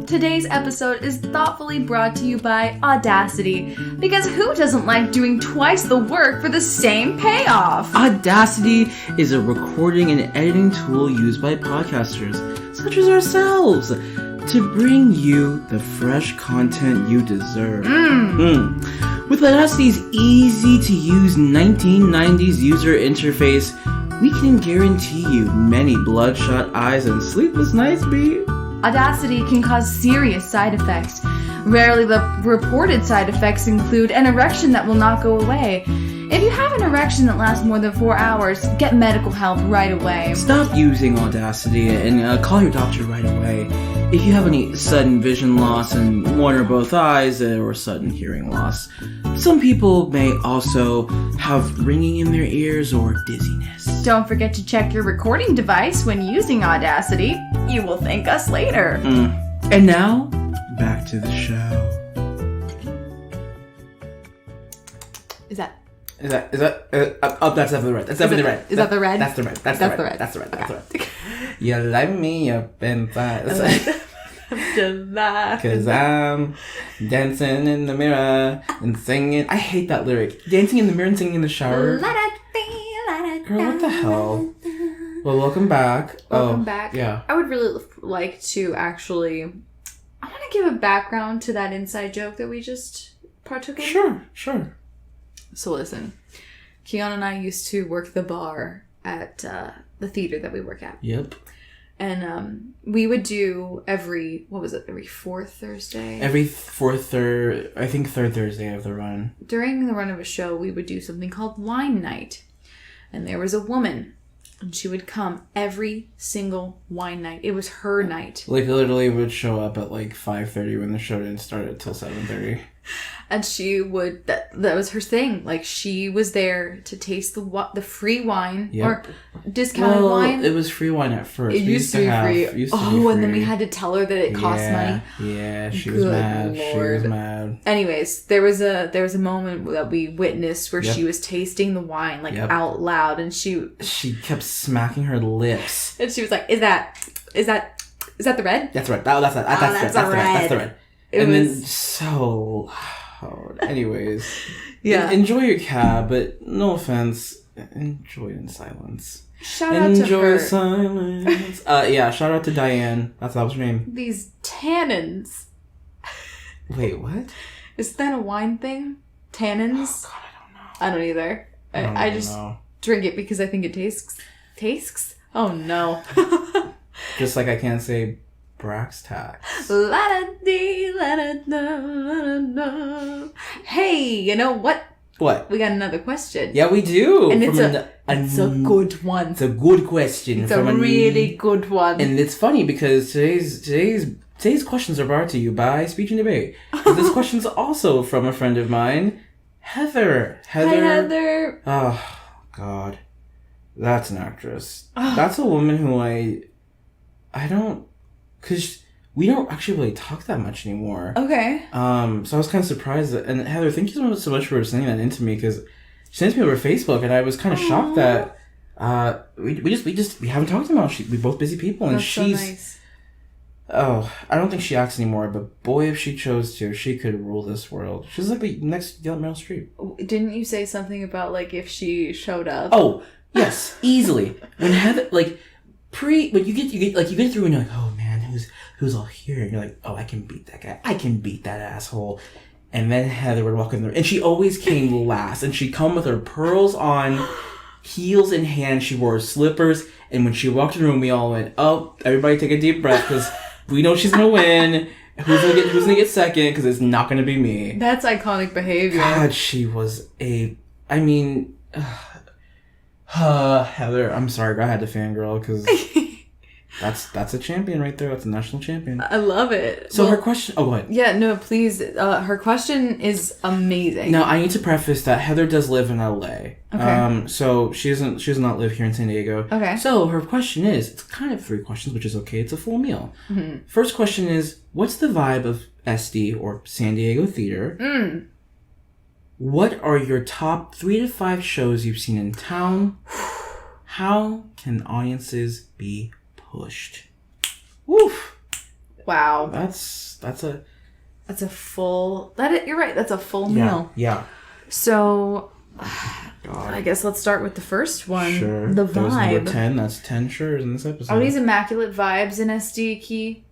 Today's episode is thoughtfully brought to you by Audacity, because who doesn't like doing twice the work for the same payoff? Audacity is a recording and editing tool used by podcasters, such as ourselves, to bring you the fresh content you deserve. With Audacity's easy-to-use 1990s user interface, we can guarantee you many bloodshot eyes and sleepless nights, B. Audacity can cause serious side effects. Rarely the reported side effects include an erection that will not go away. If you have an erection that lasts more than 4 hours, get medical help right away. Stop using Audacity and call your doctor right away. If you have any sudden vision loss in one or both eyes or sudden hearing loss. Some people may also have ringing in their ears or dizziness. Don't forget to check your recording device when using Audacity. You will thank us later. And now, back to the show. Is that that's definitely right. That's definitely right. Is that the red? That's the red. That's the red. That's the red. That's the red. You light me up inside. Cause I'm dancing in the mirror and singing. I hate that lyric. Dancing in the mirror and singing in the shower. Girl, what the hell? Well, welcome back. Welcome back. Yeah. I would really like to actually... I want to give a background to that inside joke that we just partook in. Sure. So listen. Kian and I used to work the bar at the theater that we work at. Yep. And we would do every fourth Thursday? third Thursday of the run. During the run of a show, we would do something called wine night. And there was a woman, and she would come every single wine night. It was her night. Like, literally would show up at like 5:30 when the show didn't start until 7:30. And she would, that was her thing. Like, she was there to taste the free wine or discounted wine. It was free wine at first. It used to be free. And then we had to tell her that it cost money. Yeah, she was mad. Lord. She was mad. Anyways, there was a moment that we witnessed where she was tasting the wine, like, out loud. And she kept smacking her lips. And she was like, is that the red? That's right. That's the red. And then so... Anyways, enjoy your cab, but no offense, enjoy it in silence. Shout out to her. Enjoy silence. Shout out to Diane. That was her name. These tannins. Wait, what? Is that a wine thing? Tannins? Oh God, I don't know. I don't either. I just drink it because I think it tastes. Oh no. Just like I can't say Brax tax. Hey, you know what? What? We got another question. Yeah, we do. And it's a good one. It's a good question. It's a really good one. And it's funny because today's questions are brought to you by Speech and Debate. This question's also from a friend of mine, Heather. Hi, Heather. Oh, God. That's an actress. That's a woman who I don't... Because we don't actually really talk that much anymore. Okay. So I was kind of surprised. And Heather, thank you so much for sending that in to me, because she sent it to me over Facebook, and I was kind of shocked that we haven't talked about it. We're both busy people, and That's she's... so nice. Oh, I don't think she acts anymore, but boy, if she chose to, she could rule this world. She's like the next Meryl Streep. Didn't you say something about, like, if she showed up? Oh, yes, easily. When Heather, like... when you get through and you're like, oh man, who's all here? And you're like, oh, I can beat that guy. I can beat that asshole. And then Heather would walk in there, and she always came last, and she'd come with her pearls on, heels in hand. She wore slippers, and when she walked in the room, we all went, oh, everybody take a deep breath, because we know she's gonna win. Who's gonna get second? Because it's not gonna be me. That's iconic behavior. God, she was Heather, I'm sorry, I had to fangirl, because that's a champion right there. That's a national champion. I love it. So her question... Oh, go ahead. Yeah, no, please. Her question is amazing. Now, I need to preface that Heather does live in LA. Okay. So she does not live here in San Diego. Okay. So her question is... It's kind of 3 questions, which is okay. It's a full meal. Mm-hmm. First question is, what's the vibe of SD, or San Diego theater? What are your top 3 to 5 shows you've seen in town? How can audiences be pushed? Woof. Wow. That's a full... You're right. That's a full meal. Yeah. So, God. I guess let's start with the first one. Sure. The that was vibe. number 10. That's 10 shares in this episode. Are these immaculate vibes in SD, Key?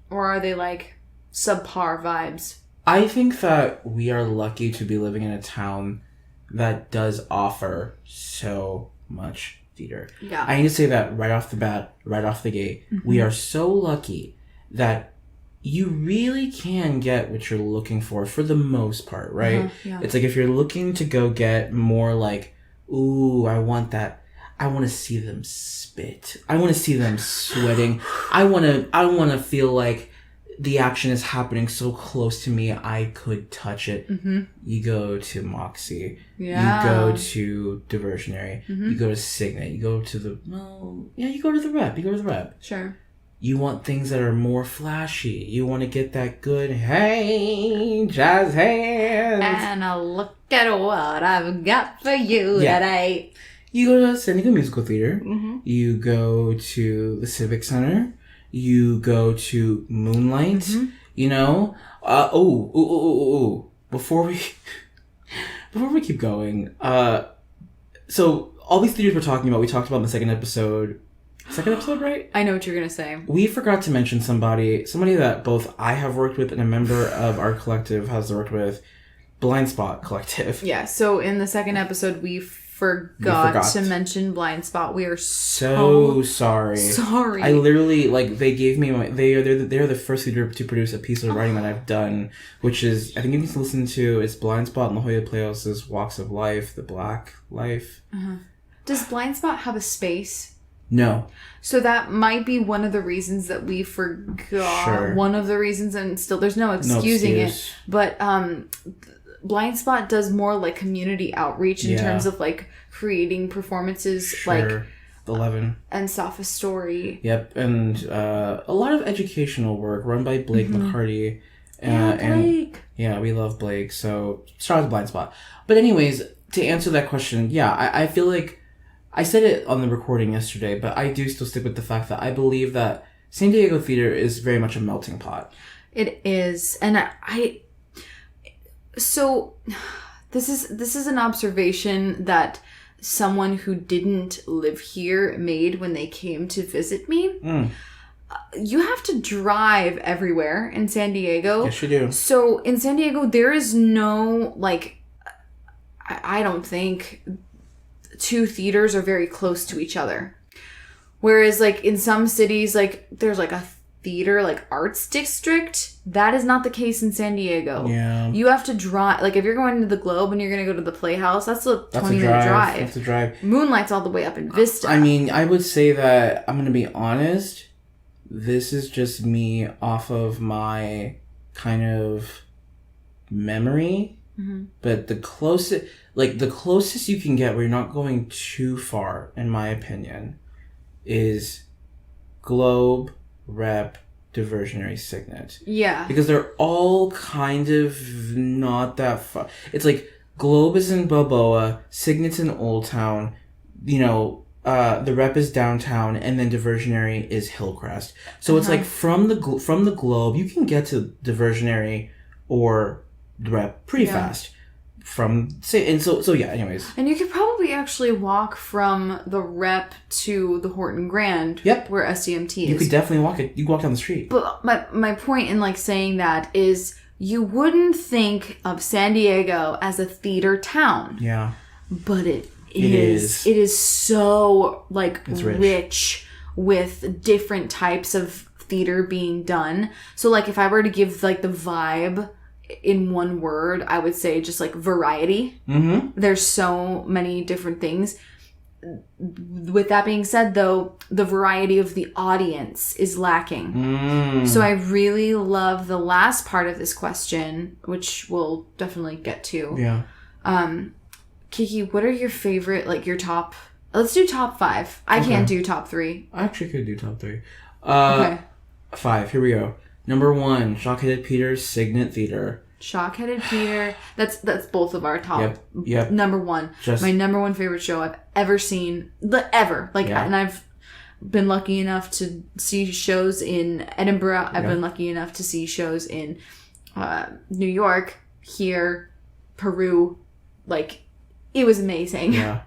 Or are they, like, subpar vibes? I think that we are lucky to be living in a town that does offer so much theater. Yeah. I need to say that right off the bat, right off the gate. Mm-hmm. We are so lucky that you really can get what you're looking for the most part, right? Uh-huh, yeah. It's like if you're looking to go get more like, ooh, I want that. I want to see them spit. I want to see them sweating. I want to feel like the action is happening so close to me, I could touch it. Mm-hmm. You go to Moxie. Yeah. You go to Diversionary. Mm-hmm. You go to Signet. You go to the Rep. You go to the Rep. Sure. You want things that are more flashy. You want to get that good, hey, jazz hands. And look at what I've got for you today. You go to San Diego Musical Theater. Mm-hmm. You go to the Civic Center. You go to Moonlight, mm-hmm. You know? Before we keep going, so all these theaters we're talking about, we talked about in the second episode. Second episode, right? I know what you're going to say. We forgot to mention somebody that both I have worked with and a member of our collective has worked with, Blind Spot Collective. Yeah, so in the second episode, we forgot to mention Blind Spot. We are so sorry. Sorry. I literally, they gave me they're the first theater to produce a piece of writing that I've done, which is, I think you can listen to, it's Blind Spot and La Jolla Playhouse's Walks of Life, The Black Life. Uh-huh. Does Blind Spot have a space No. So that might be one of the reasons that we forgot. Sure. One of the reasons, and still there's no excusing it. But Blind Spot does more like community outreach in terms of like creating performances like 11 and Sophist Story. Yep, and a lot of educational work run by Blake McCarty. Blake. And we love Blake. So shout out to Blind Spot. But anyways, to answer that question, I feel like I said it on the recording yesterday, but I do still stick with the fact that I believe that San Diego theater is very much a melting pot. It is, and so this is an observation that someone who didn't live here made when they came to visit me. You have to drive everywhere in San Diego. Yes, you do. So in San Diego, there is no, like, I don't think two theaters are very close to each other. Whereas, like, in some cities, like, there's, like, a theater, like, arts district. That is not the case in San Diego. Yeah. You have to drive. Like, if you're going to the Globe and you're going to go to the Playhouse, that's a 20-minute drive. That's a drive. Moonlight's all the way up in Vista. I mean, I would say that, I'm going to be honest, this is just me off of my kind of memory. But the closest you can get where you're not going too far, in my opinion, is Globe, Rep, Diversionary, Signet. Yeah. Because they're all kind of not that far. It's like Globe is in Balboa, Signet's in Old Town, the Rep is downtown, and then Diversionary is Hillcrest. So it's like from the Globe, you can get to Diversionary or the Rep pretty fast. Anyways. And you could probably actually walk from the Rep to the Horton Grand. Yep. Where SDMT is. You could definitely walk it. You walk down the street. But my point in like saying that is you wouldn't think of San Diego as a theater town. Yeah. But it is. It is so like rich with different types of theater being done. So like if I were to give like the vibe in one word, I would say just like variety. There's so many different things. With that being said, though, the variety of the audience is lacking. So I really love the last part of this question, which we'll definitely get to. Yeah. Kiki, what are your favorite, like your top? Let's do top 5. I can't do top 3. I actually could do top 3. Okay. 5. Here we go. Number 1, Shockheaded Peter's Signet Theater. Shockheaded Peter. That's both of our top. Yep. Number 1. My number 1 favorite show I've ever seen. Ever. And I've been lucky enough to see shows in Edinburgh. I've been lucky enough to see shows in New York, here, Peru. Like, it was amazing. Yeah.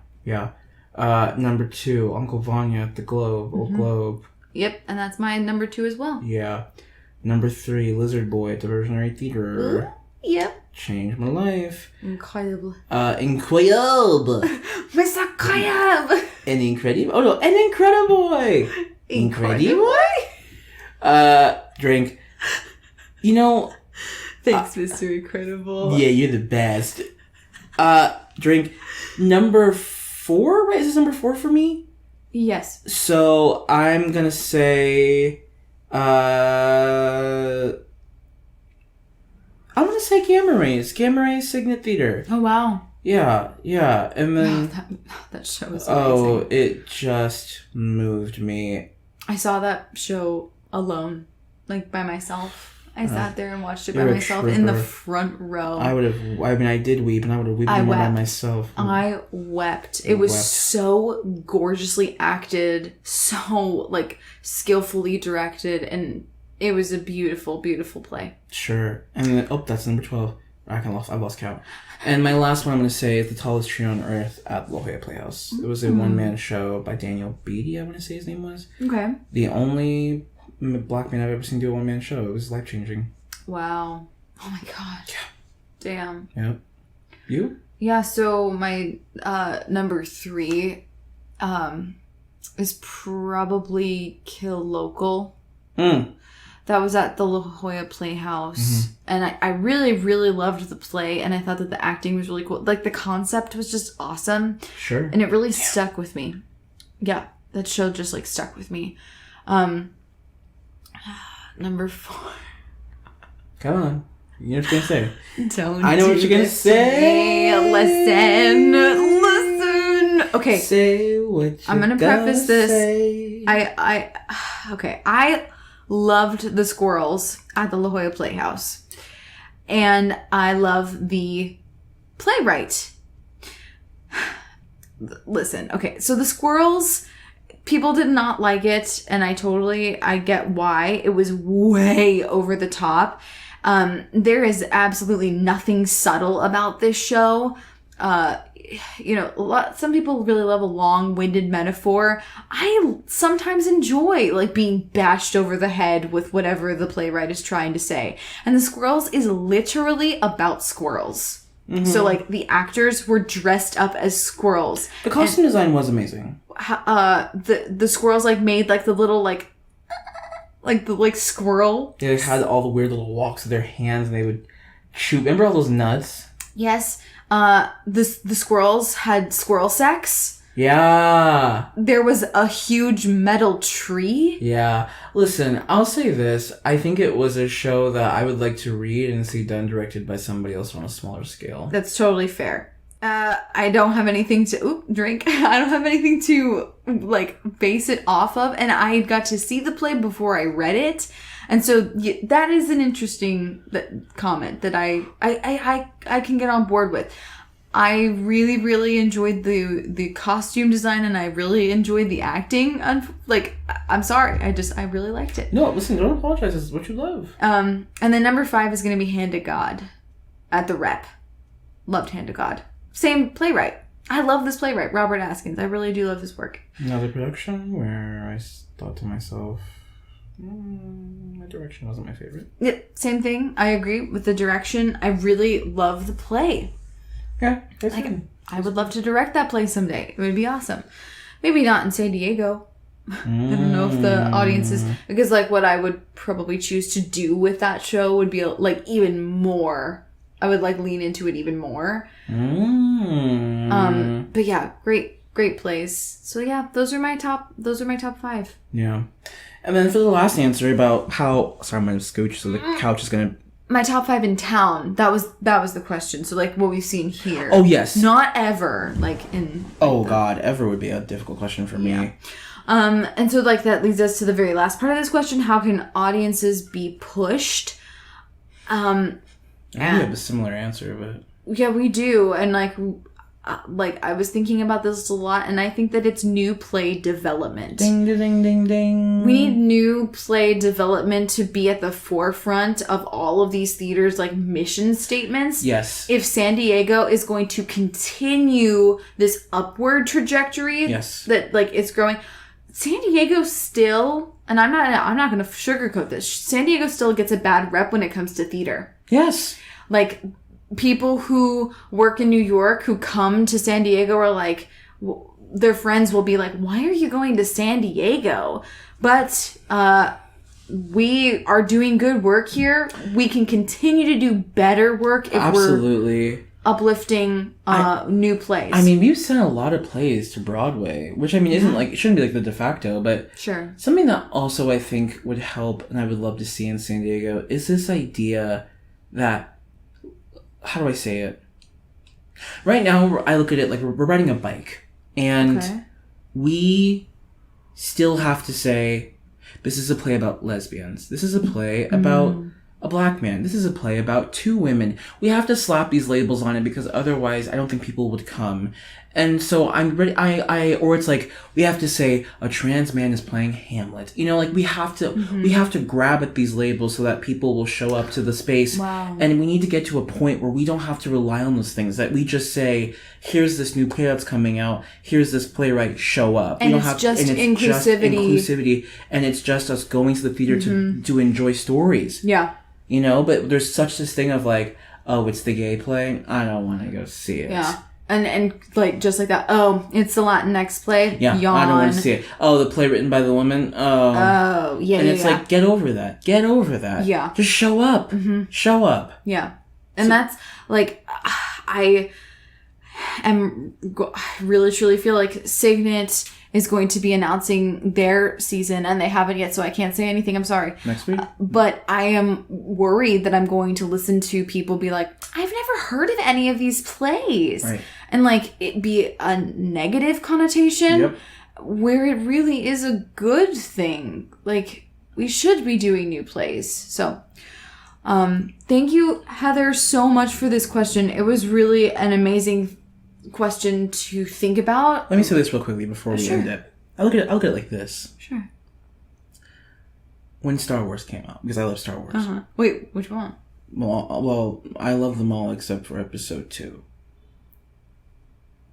Number 2, Uncle Vanya at the Globe. Old Globe. Yep, and that's my number 2 as well. Yeah. Number 3, Lizard Boy at Diversionary Theater. Yep. Changed my life. Incredible. Incredible. Mr. Incredible. An Incredible Boy. Incredible Boy? Drink. Thanks, Mr. Incredible. Yeah, you're the best. Drink. Number 4, right? Is this number 4 for me? Yes. So, I'm gonna say... I'm gonna say Gamma Rays Signet Theater. Oh wow. Yeah, and then that show was amazing. Oh, it just moved me. I saw that show alone, like by myself. I sat there and watched it by myself in the front row. I did weep, and I would have wept more by myself. I wept. It was so gorgeously acted, so like skillfully directed, and it was a beautiful, beautiful play. Sure. And then, that's number 12. I've lost count. And my last one I'm going to say is The Tallest Tree on Earth at La Jolla Playhouse. It was a one-man show by Daniel Beatty, I want to say his name was. Okay. The only black man I've ever seen do a one-man show. It was life-changing. Wow. Oh my gosh. Yeah. Damn. Yep. You? Yeah, so my number 3 is probably Kill Local. That was at the La Jolla Playhouse. And I really, really loved the play, and I thought that the acting was really cool. Like, the concept was just awesome. Sure. And it really stuck with me. Yeah. That show just like stuck with me. Number 4. Come on. You know what you're going to say. I know what you're going to say. Listen. Okay. Say what you're I'm going to preface this. Say. I loved the squirrels at the La Jolla Playhouse. And I love the playwright. Listen. Okay. So the squirrels... People did not like it, and I get why. It was way over the top. There is absolutely nothing subtle about this show. Some people really love a long-winded metaphor. I sometimes enjoy, like, being bashed over the head with whatever the playwright is trying to say. And The Squirrels is literally about squirrels. Mm-hmm. So, like, the actors were dressed up as squirrels. The costume design was amazing. The squirrels like made like the little like the like squirrel. They had all the weird little walks with their hands, and they would shoot. Remember all those nuts? Yes. The squirrels had squirrel sex. Yeah. There was a huge metal tree. Yeah. Listen, I'll say this. I think it was a show that I would like to read and see done directed by somebody else on a smaller scale. That's totally fair. I don't have anything to drink. I don't have anything to like base it off of, and I got to see the play before I read it, and so that is an interesting comment that I can get on board with. I really, really enjoyed the costume design, and I really enjoyed the acting. I'm sorry, I really liked it. No, listen, don't apologize. This is what you love. And then number 5 is going to be Hand to God at the Rep. Loved Hand to God. Same playwright. I love this playwright, Robert Askins. I really do love his work. Another production where I thought to myself, my direction wasn't my favorite. Yeah, same thing. I agree with the direction. I really love the play. Yeah, that's fine. I would love to direct that play someday. It would be awesome. Maybe not in San Diego. I don't know if the audience is... Because, like, what I would probably choose to do with that show would be, like, even more... I would like lean into it even more. But yeah, great plays. So yeah, those are my top 5. Yeah. And then for the last answer about how, sorry, I'm going to scooch so the couch is going to... My top 5 in town. That was the question. So like what we've seen here. Oh, yes. Not ever, like in... God, ever would be a difficult question for me. Yeah. And so like that leads us to the very last part of this question. How can audiences be pushed? I have a similar answer, but... Yeah, we do. And, like I was thinking about this a lot, and I think that it's new play development. Ding, ding, ding, ding. We need new play development to be at the forefront of all of these theaters' like mission statements. Yes. If San Diego is going to continue this upward trajectory, yes, that like it's growing, San Diego still, and I'm not going to sugarcoat this. San Diego still gets a bad rep when it comes to theater. Yes. Like, people who work in New York who come to San Diego are like, their friends will be like, why are you going to San Diego? But we are doing good work here. We can continue to do better work if we're uplifting new plays. I mean, we've sent a lot of plays to Broadway, which I mean isn't like, it shouldn't be like the de facto, but sure. Something that also I think would help and I would love to see in San Diego is this idea that, how do I say it? Right now, I look at it like we're riding a bike, and we still have to say, this is a play about lesbians. This is a play about a black man. This is a play about 2 women. We have to slap these labels on it because otherwise I don't think people would come. And so I'm ready. Or it's like we have to say a trans man is playing Hamlet. You know, like we have to grab at these labels so that people will show up to the space. Wow. And we need to get to a point where we don't have to rely on those things. That we just say, here's this new play that's coming out. Here's this playwright. Show up. And it's just inclusivity. And it's just us going to the theater to enjoy stories. Yeah. You know, but there's such this thing of like, oh, it's the gay play. I don't want to go see it. Yeah. And like, just like that. Oh, it's the Latinx play. Yeah, Yawn. I don't want to see it. Oh, the play written by the woman. Oh, yeah. And it's like, get over that. Get over that. Yeah. Just show up. Mm-hmm. Show up. Yeah. And that's like, I really truly feel like Signet is going to be announcing their season, and they haven't yet, so I can't say anything. I'm sorry. Next week? But I am worried that I'm going to listen to people be like, I've never heard of any of these plays. Right. And like it be a negative connotation where it really is a good thing. Like, we should be doing new plays. So, thank you, Heather, so much for this question. It was really an amazing question to think about. Let me say this real quickly before we end it. I'll look at it like this. Sure. When Star Wars came out, because I love Star Wars. Wait, which one? Well, I love them all except for Episode 2.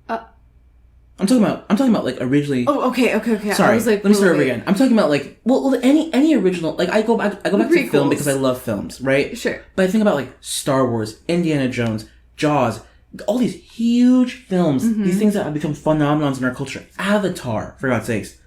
I'm talking about like originally. Oh, okay. Sorry, I was like, let me start over again. I'm talking about like, well, any original. Like I go back to film because I love films, right? Sure. But I think about like Star Wars, Indiana Jones, Jaws, all these huge films, these things that have become phenomenons in our culture. Avatar, for God's sakes.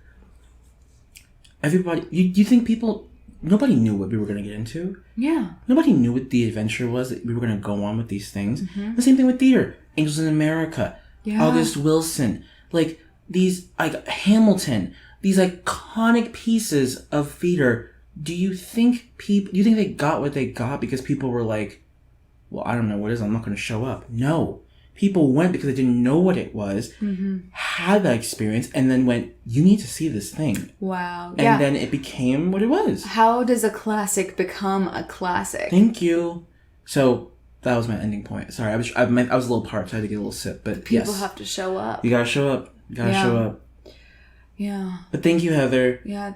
Everybody, you think people? Nobody knew what we were going to get into. Yeah. Nobody knew what the adventure was that we were going to go on with these things. The same thing with theater. Angels in America. Yeah. August Wilson. Like, these, like, Hamilton. These iconic pieces of theater. Do you think they got what they got because people were like, well, I don't know what it is, I'm not going to show up. No. People went because they didn't know what it was, had that experience, and then went, you need to see this thing. Wow. And then it became what it was. How does a classic become a classic? Thank you. So, that was my ending point. Sorry, I was a little parched. I had to get a little sip, but people have to show up. You gotta show up. Show up. Yeah. But thank you, Heather. Yeah.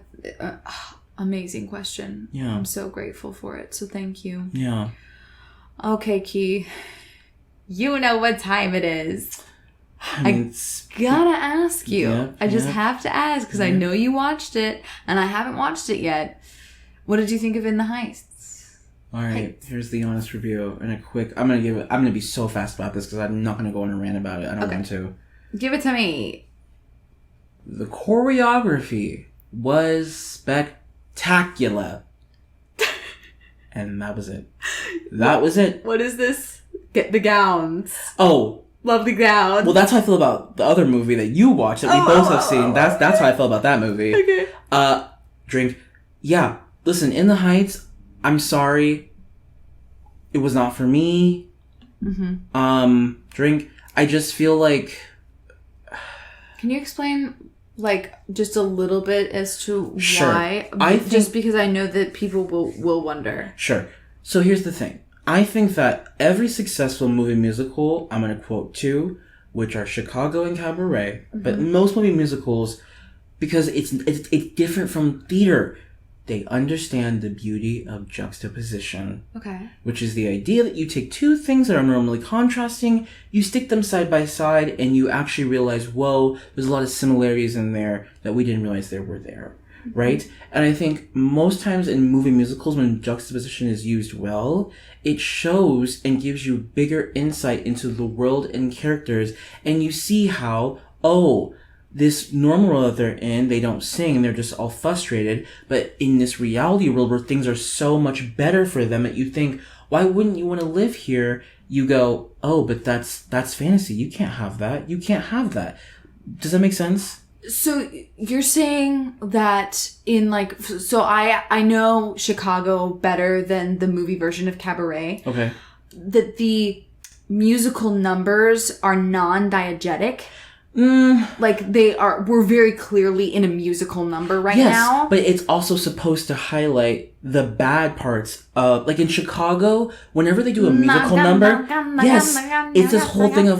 Amazing question. Yeah. I'm so grateful for it. So thank you. Yeah. Okay, Key. You know what time it is. I gotta ask you. Yeah, I just have to ask because I know you watched it and I haven't watched it yet. What did you think of In the Heights? All right, here's the honest review and a quick. I'm gonna be so fast about this because I'm not gonna go on a rant about it. I don't want to. Give it to me. The choreography was spectacular, and that was it. That was it. What is this? Get the gowns. Oh. Love the gowns. Well, that's how I feel about the other movie that you watched that we both have seen. That's how I feel about that movie. Okay. Drink. Yeah. Listen, In the Heights, I'm sorry. It was not for me. Drink. I just feel like... Can you explain, just a little bit as to sure. why? Just because I know that people will wonder. Sure. So here's the thing. I think that every successful movie musical, I'm going to quote two, which are Chicago and Cabaret, but most movie musicals, because it's different from theater, they understand the beauty of juxtaposition. Okay. Which is the idea that you take two things that are normally contrasting, you stick them side by side, and you actually realize, whoa, there's a lot of similarities in there that we didn't realize they were there. Right? And I think most times in movie musicals, when juxtaposition is used well, it shows and gives you bigger insight into the world and characters, and you see how, this normal world that they're in, they don't sing, they're just all frustrated, but in this reality world where things are so much better for them that you think, why wouldn't you want to live here? You go, but that's fantasy. You can't have that. You can't have that. Does that make sense? So you're saying that in so I know Chicago better than the movie version of Cabaret. Okay. That the musical numbers are non-diegetic. We're very clearly in a musical number right now. Yes, but it's also supposed to highlight the bad parts of, in Chicago, whenever they do a musical number, it's this whole thing of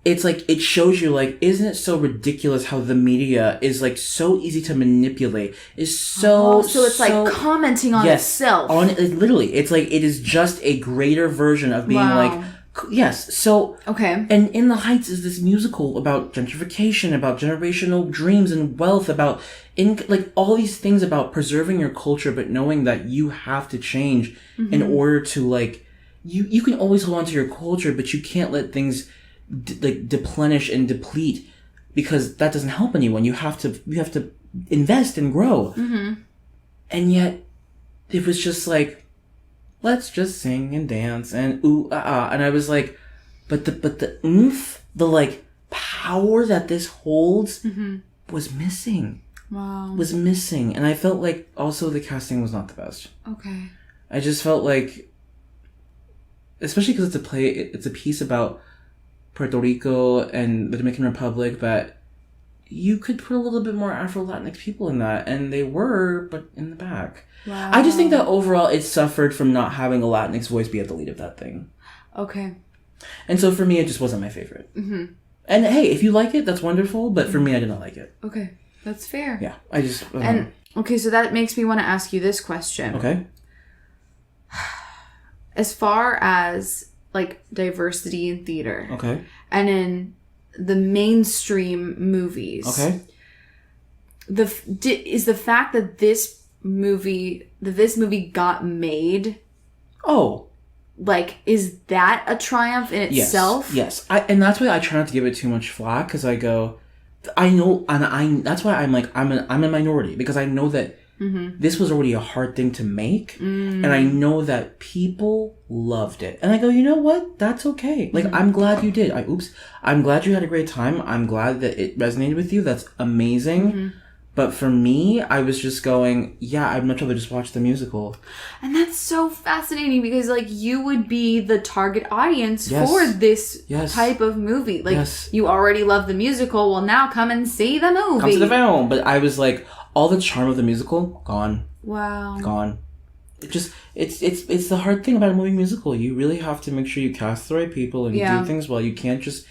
it's it shows you isn't it so ridiculous how the media is so easy to manipulate, is so it's commenting on itself. Literally, it's it is just a greater version of being yes, so... Okay. And In the Heights is this musical about gentrification, about generational dreams and wealth, about, all these things about preserving your culture, but knowing that you have to change in order to, you can always hold on to your culture, but you can't let things, deplenish and deplete, because that doesn't help anyone. You have to invest and grow. And yet, it was just let's just sing and dance and ooh and I was but the oomph, the power that this holds was missing. Wow. Was missing. And I felt like also the casting was not the best. Okay. I just felt like, especially because it's a piece about Puerto Rico and the Dominican Republic, that you could put a little bit more Afro-Latinx people in that, and they were, but in the back. Wow. I just think that overall it suffered from not having a Latinx voice be at the lead of that thing. Okay. And so for me, it just wasn't my favorite. Mm-hmm. And hey, if you like it, that's wonderful, but for me, I did not like it. Okay. That's fair. Yeah. Okay, so that makes me want to ask you this question. Okay. As far as, like, diversity in theater. Okay. And in the mainstream movies. Okay. Is the fact that this movie got made... Oh. Like, is that a triumph in itself? Yes. And that's why I try not to give it too much flack, because I go... I know, and that's why I'm like, I'm a minority, because I know that this was already a hard thing to make, and I know that people loved it. And I go, you know what? That's okay. Like, I'm glad you did. I'm glad you had a great time. I'm glad that it resonated with you. That's amazing. But for me, I was just going, yeah, I'd much rather just watch the musical. And that's so fascinating because, like, you would be the target audience for this type of movie. Like, you already love the musical. Well, now come and see the movie. Come to the film. But I was like, all the charm of the musical, gone. Wow. Gone. It's the hard thing about a movie musical. You really have to make sure you cast the right people and do things well. You can't just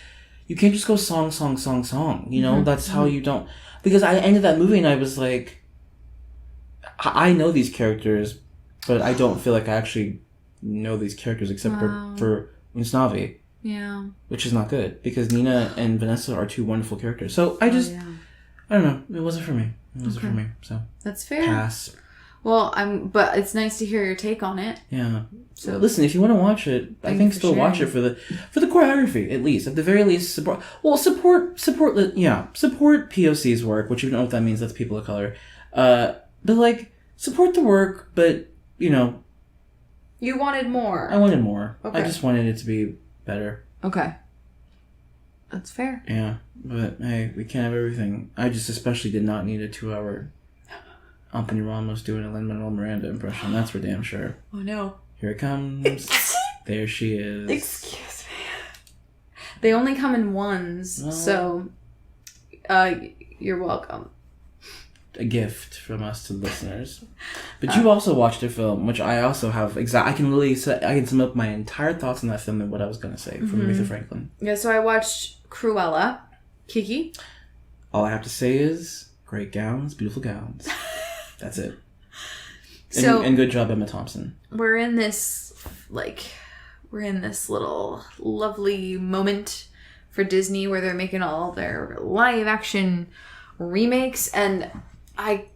go song. You know, that's how you don't... Because I ended that movie and I was like, I know these characters, but I don't feel like I actually know these characters except for Usnavi. Yeah. Which is not good, because Nina and Vanessa are two wonderful characters. So I just, I don't know. It wasn't for me. For me. So that's fair. Pass. Well, but it's nice to hear your take on it. Yeah. So listen, if you want to watch it, I think still watch it for the choreography, at least. At the very least, support POC's work, which you don't know what that means. That's people of color. But like, support the work, but you know. You wanted more. I wanted more. Okay. I just wanted it to be better. Okay. That's fair. Yeah, but hey, we can't have everything. I just especially did not need a 2-hour Anthony Ramos doing a Lin-Manuel Miranda impression. That's for damn sure. Oh no. Here it comes. There she is. Excuse me. They only come in ones, so you're welcome. A gift from us to listeners. But you also watched a film, which I also have I can sum up my entire thoughts on that film and what I was going to say from Aretha Franklin. Yeah, so I watched Cruella. Kiki? All I have to say is great gowns, beautiful gowns. That's it. And good job, Emma Thompson. We're in this little lovely moment for Disney where they're making all their live action remakes, and I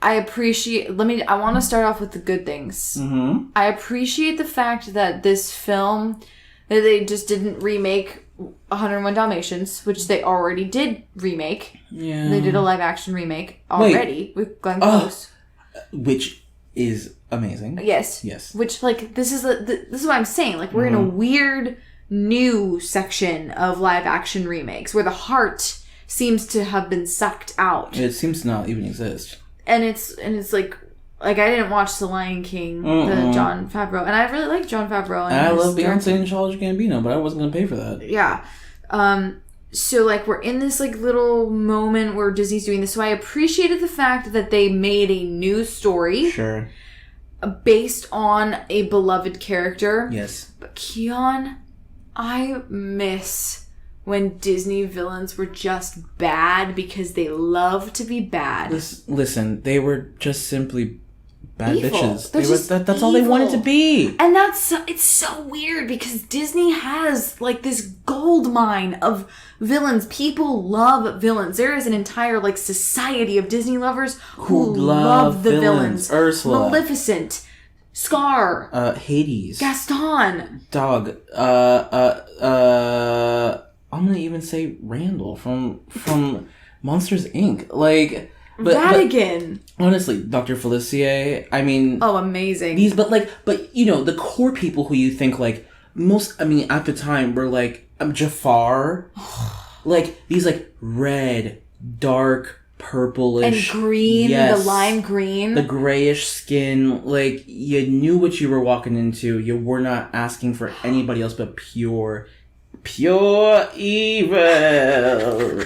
appreciate... I want to start off with the good things. Mm-hmm. I appreciate the fact that this film, that they just didn't remake 101 Dalmatians, which they already did remake. Yeah. They did a live action remake already with Glenn Close. Which is amazing. Yes. Which, like, this is what I'm saying. Like, we're in a weird new section of live action remakes where the heart seems to have been sucked out. It seems to not even exist. And it's like I didn't watch The Lion King, the Jon Favreau, and I really like Jon Favreau. And I love Beyonce and Childish Gambino, but I wasn't going to pay for that. Yeah. So, like, we're in this, like, little moment where Disney's doing this. So I appreciated the fact that they made a new story. Sure. Based on a beloved character. Yes. But Kian, I miss when Disney villains were just bad because they love to be bad. Listen, they were just simply bad evil. Bitches. That's all they wanted to be. And it's so weird because Disney has, like, this gold mine of villains. People love villains. There is an entire, like, society of Disney lovers who love the villains. Ursula. Maleficent. Scar. Hades. Gaston. Dog. I'm gonna even say Randall from Monsters Inc. Like, Radigan. But honestly, Dr. Felicia. I mean, amazing. But you know, the core people who you think like most. I mean, at the time were like Jafar. like these like red, dark, purplish and green, yes, the lime green, the grayish skin. Like you knew what you were walking into. You were not asking for anybody else but pure evil. I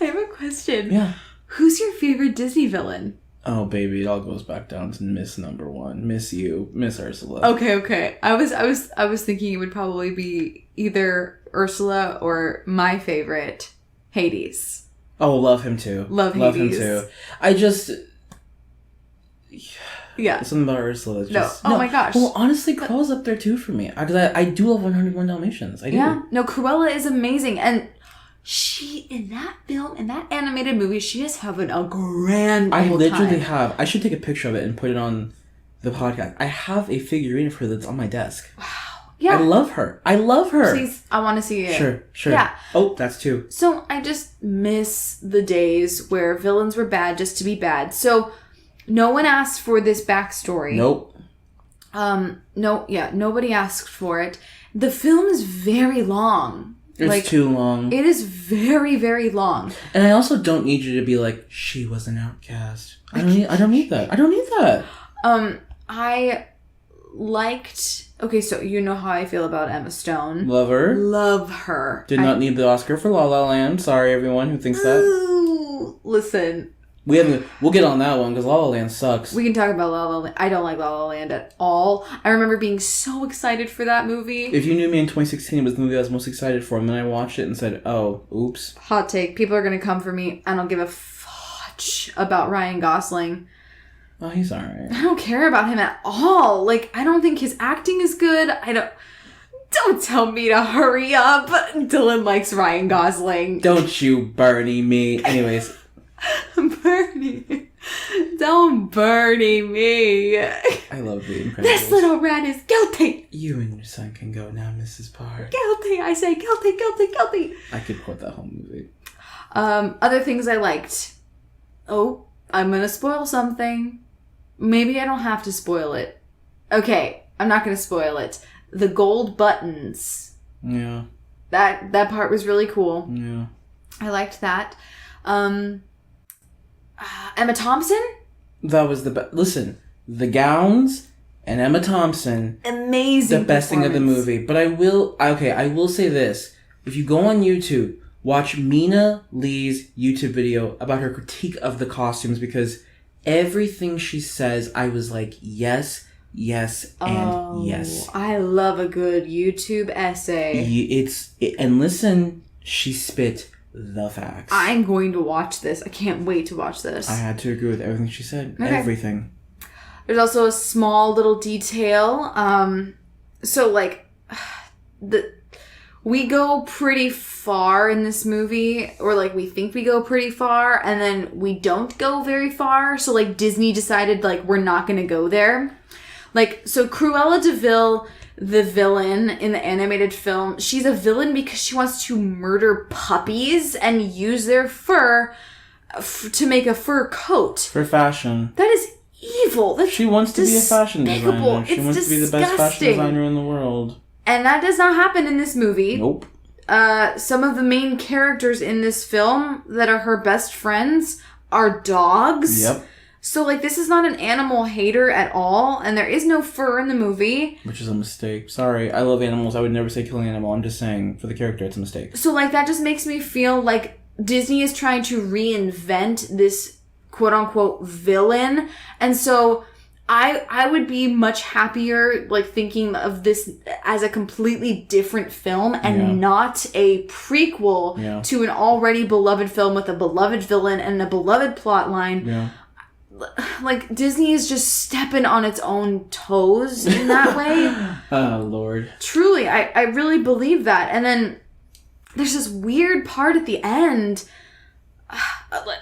have a question. Yeah. Who's your favorite Disney villain? Oh baby, it all goes back down to Miss Number One, Miss Ursula. Okay. I was thinking it would probably be either Ursula or my favorite, Hades. Oh, love him too. Love Hades. Him too. I just... Yeah. Something about Ursula. Just, no. Oh my gosh. Well, honestly, Cruella's up there too for me. I do love 101 Dalmatians. I do. Yeah. No, Cruella is amazing. And she, in that film, in that animated movie, she is having a grand I literally time. have... I should take a picture of it and put it on the podcast. I have a figurine of her that's on my desk. Wow. Yeah. I love her. Please, I want to see it. Sure. Yeah. Oh, that's two. So I just miss the days where villains were bad just to be bad. So no one asked for this backstory. Nope. Nobody asked for it. The film is very long. It's too long. It is very, very long. And I also don't need you to be like, she was an outcast. I don't need that. I liked... Okay, so you know how I feel about Emma Stone. Love her. Love her. Did not need the Oscar for La La Land. Sorry, everyone who thinks that. Ooh, listen. We'll get on that one because La La Land sucks. We can talk about La La Land. I don't like La La Land at all. I remember being so excited for that movie. If you knew me in 2016, it was the movie I was most excited for. And then I watched it and said, oh, oops. Hot take. People are going to come for me. I don't give a fudge about Ryan Gosling. Oh, he's alright. I don't care about him at all. Like, I don't think his acting is good. Don't tell me to hurry up. Dillon likes Ryan Gosling. Don't you Bernie me. Anyways. Bernie. Don't Bernie me. I love The Incredibles. This little rat is guilty. You and your son can go now, Mrs. Parr. Guilty. I say guilty, guilty, guilty. I could quote that whole movie. Other things I liked. Oh, I'm going to spoil something. Maybe I don't have to spoil it. Okay, I'm not going to spoil it. The gold buttons. Yeah. That part was really cool. Yeah. I liked that. Emma Thompson? That was the best. Listen, the gowns and Emma Thompson. Amazing. The best thing of the movie. But I will say this. If you go on YouTube, watch Mina Lee's YouTube video about her critique of the costumes because everything she says, I was like, yes, and yes. I love a good YouTube essay. And listen, she spit the facts. I'm going to watch this. I can't wait to watch this. I had to agree with everything she said. Okay. Everything. There's also a small little detail. So like, we go pretty far in this movie, or like we think we go pretty far, and then we don't go very far. So like Disney decided like we're not going to go there. Like, so Cruella de Vil, the villain in the animated film, she's a villain because she wants to murder puppies and use their fur to make a fur coat. For fashion. That is evil. That's she wants to be a fashion designer. She wants to be the best fashion designer in the world. And that does not happen in this movie. Nope. Some of the main characters in this film that are her best friends are dogs. Yep. So, like, this is not an animal hater at all, and there is no fur in the movie. Which is a mistake. Sorry, I love animals. I would never say kill an animal. I'm just saying, for the character, it's a mistake. So, like, that just makes me feel like Disney is trying to reinvent this quote-unquote villain. And so I would be much happier, like, thinking of this as a completely different film and not a prequel to an already beloved film with a beloved villain and a beloved plotline. Yeah. Like, Disney is just stepping on its own toes in that way. Oh, Lord. Truly, I really believe that. And then there's this weird part at the end.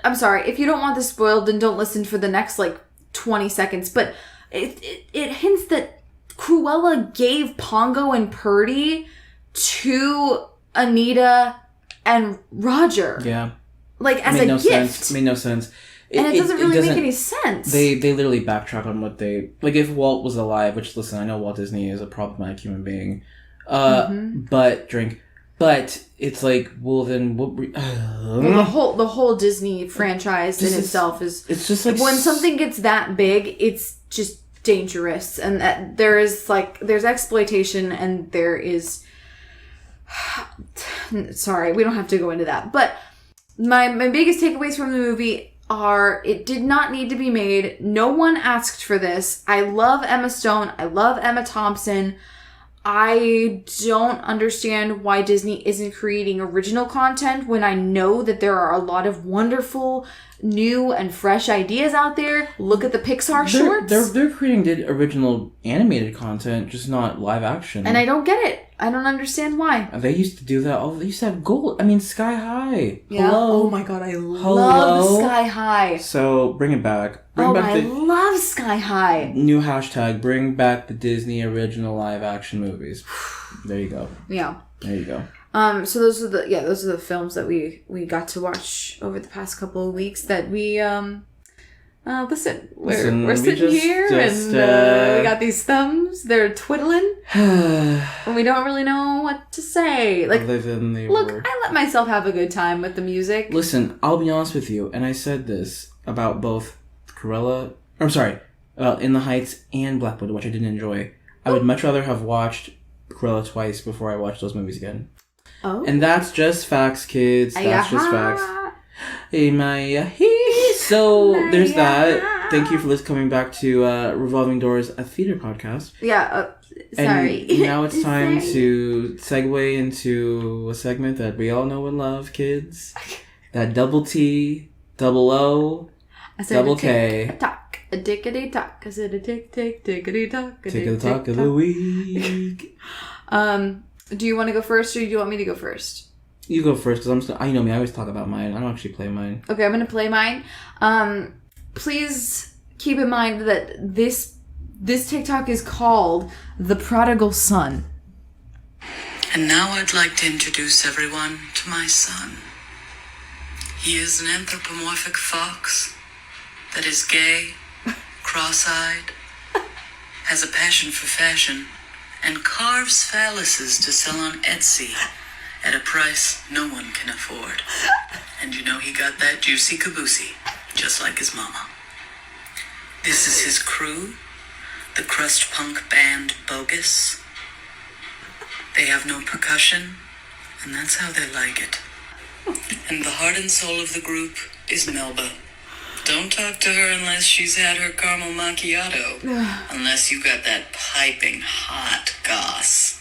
I'm sorry, if you don't want this spoiled, then don't listen for the next, like, 20 seconds. But it hints that Cruella gave Pongo and Purdy to Anita and Roger. Yeah. Like, as a gift. Made no sense. And it doesn't really make any sense. They literally backtrack on what they... Like, if Walt was alive, which, listen, I know Walt Disney is a problematic human being. But, But it's like, well, then what? Well, the whole Disney franchise in itself is. It's just like when something gets that big, it's just dangerous, and that there's exploitation, and there is. Sorry, we don't have to go into that, but my biggest takeaways from the movie are it did not need to be made. No one asked for this. I love Emma Stone. I love Emma Thompson. I don't understand why Disney isn't creating original content when I know that there are a lot of wonderful, new, and fresh ideas out there. Look at the Pixar shorts. They're creating original animated content, just not live action. And I don't get it. I don't understand why. They used to do that. They used to have gold. I mean, Sky High. Yeah. Hello. Oh my god, I love Sky High. So, bring it back. I love Sky High. New hashtag, bring back the Disney original live action movies. There you go. Yeah. There you go. So those are the films that we got to watch over the past couple of weeks that we we're sitting here and we got these thumbs, they're twiddling and we don't really know what to say. Like, I let myself have a good time with the music. Listen, I'll be honest with you, and I said this about both In the Heights and Black Widow, which I didn't enjoy. I would much rather have watched Cruella twice before I watched those movies again. Oh. And that's just facts, kids. That's just facts. Hey, Maya. So, there's that. Thank you for coming back to Revolving Doors, a theater podcast. Yeah, sorry. And now it's time to segue into a segment that we all know and love, kids. That double T, double O, double K. Talk. A dickety talk. I said a tick tick tickety talk. Tick of the talk of the week. Do you want to go first, or do you want me to go first? You go first, because you know me, I always talk about mine. I don't actually play mine. Okay, I'm going to play mine. Please keep in mind that this TikTok is called The Prodigal Son. And now I'd like to introduce everyone to my son. He is an anthropomorphic fox that is gay, cross-eyed, has a passion for fashion, and carves phalluses to sell on Etsy at a price no one can afford. And you know he got that juicy caboosey, just like his mama. This is his crew, the crust punk band Bogus. They have no percussion, and that's how they like it. And the heart and soul of the group is Melba. Don't talk to her unless she's had her caramel macchiato. Unless you got that piping hot goss.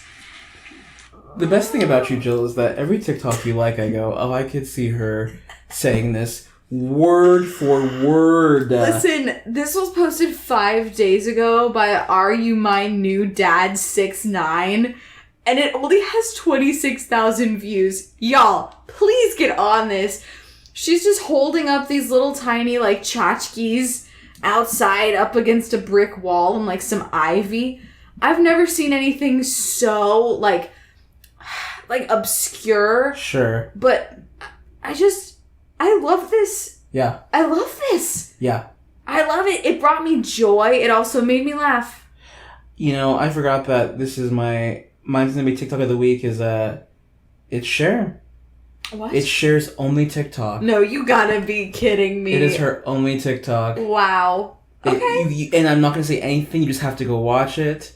The best thing about you, Jill, is that every TikTok you like, I go, oh, I could see her saying this word for word. Listen, this was posted 5 days ago by Are You My New Dad 6'9", and it only has 26,000 views. Y'all, please get on this. She's just holding up these little tiny, like, tchotchkes outside up against a brick wall and, like, some ivy. I've never seen anything so, like obscure. Sure. But I love this. Yeah. I love this. Yeah. I love it. It brought me joy. It also made me laugh. You know, I forgot that this is mine's gonna be TikTok of the week is, it's Cher. What? It's Cher's only TikTok. No, you gotta be kidding me. It is her only TikTok. Wow. Okay. And I'm not gonna say anything, you just have to go watch it.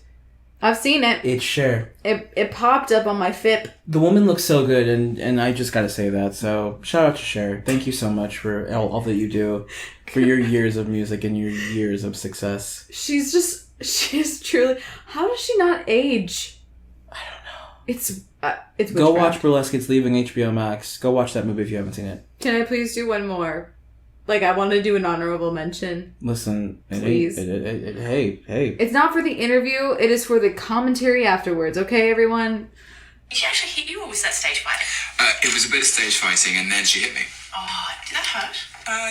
I've seen it. It's Cher. It popped up on my FIP. The woman looks so good, and I just gotta say that. So, shout out to Cher. Thank you so much for all that you do, for your years of music and your years of success. She's truly... How does she not age? I don't know. It's Go watch Burlesque. It's leaving HBO Max. Go watch that movie if you haven't seen it. Can I please do one more? Like, I want to do an honorable mention. Listen, please. Hey. It's not for the interview. It is for the commentary afterwards. Okay, everyone? Did she actually hit you, or was that stage fighting? It was a bit of stage fighting, and then she hit me. Oh, did that hurt?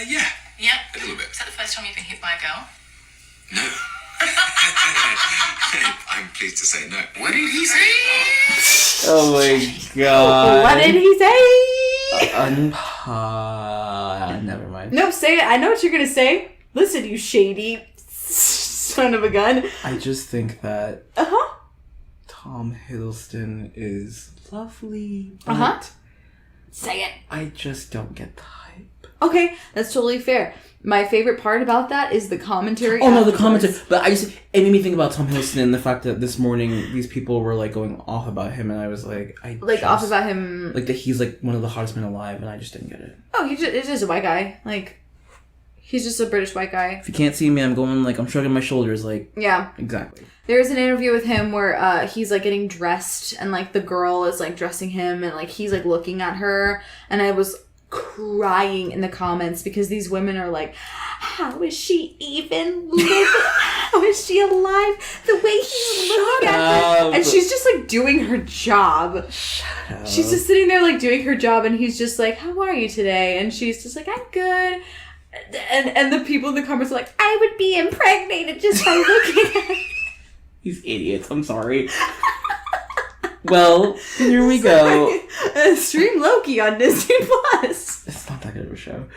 Yeah. Yeah? A little bit. Is that the first time you've been hit by a girl? No. I'm pleased to say no. What did he say? Oh my god. What did he say? Never mind. No, say it. I know what you're going to say. Listen, you shady son of a gun. I just think that... Uh-huh. Tom Hiddleston is lovely, but say it. I just don't get the hype. Okay, that's totally fair. My favorite part about that is the commentary. Oh no, the commentary. But it made me think about Tom Hiddleston and the fact that this morning these people were like going off about him, and I was like, off about him, like that he's like one of the hottest men alive, and I just didn't get it. Oh, he's just a white guy. Like, he's just a British white guy. If you can't see me, I'm going like I'm shrugging my shoulders. Like, yeah, exactly. There's an interview with him where he's like getting dressed, and like the girl is like dressing him, and like he's like looking at her, and I was crying in the comments because these women are like, how is she even living? How is she alive? The way he's looking at her. And she's just like doing her job. Shut up. She's just sitting there like doing her job, and he's just like, how are you today? And she's just like, I'm good. And the people in the comments are like, I would be impregnated just by looking at her. These idiots. I'm sorry. Well, here we go. Stream Loki on Disney Plus. It's not that good of a show.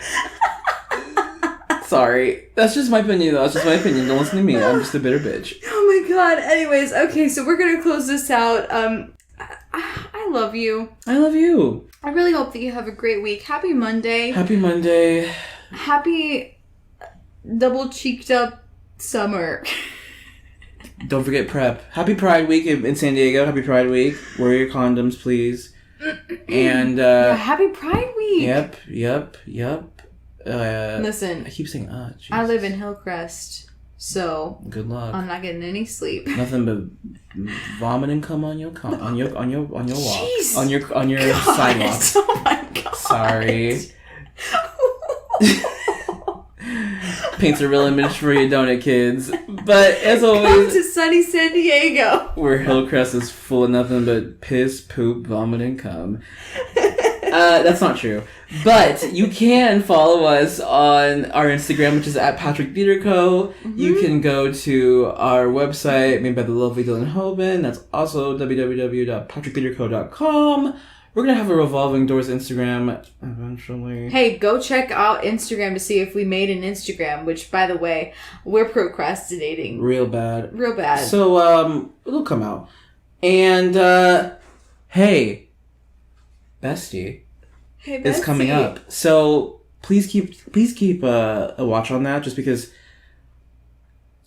Sorry. That's just my opinion, though. That's just my opinion. Don't listen to me. I'm just a bitter bitch. Oh my god. Anyways, okay, so we're gonna close this out. I love you. I love you. I really hope that you have a great week. Happy Monday. Happy Monday. Happy double-cheeked up summer. Don't forget prep. Happy Pride Week in San Diego. Happy Pride Week. Wear your condoms, please. And yeah, happy Pride Week. Yep. Listen, I keep saying Jesus. I live in Hillcrest, so good luck. I'm not getting any sleep. Nothing but vomit and cum on your walk. Jeez. On your God. sidewalk. Oh my god. Sorry. Paints a real image for you, don't it, kids? But as always, come to sunny San Diego, where Hillcrest is full of nothing but piss, poop, vomit, and cum. That's not true. But you can follow us on our Instagram, which is at Patrick Theater Co. Mm-hmm. You can go to our website, made by the lovely Dillon Hoban. That's also www.patricktheaterco.com. We're going to have a Revolving Doors Instagram eventually. Hey, go check out Instagram to see if we made an Instagram, which, by the way, we're procrastinating. Real bad. So, it'll come out. And, hey, Bestie. Hey, Bestie. Is coming up. So, please keep a watch on that, just because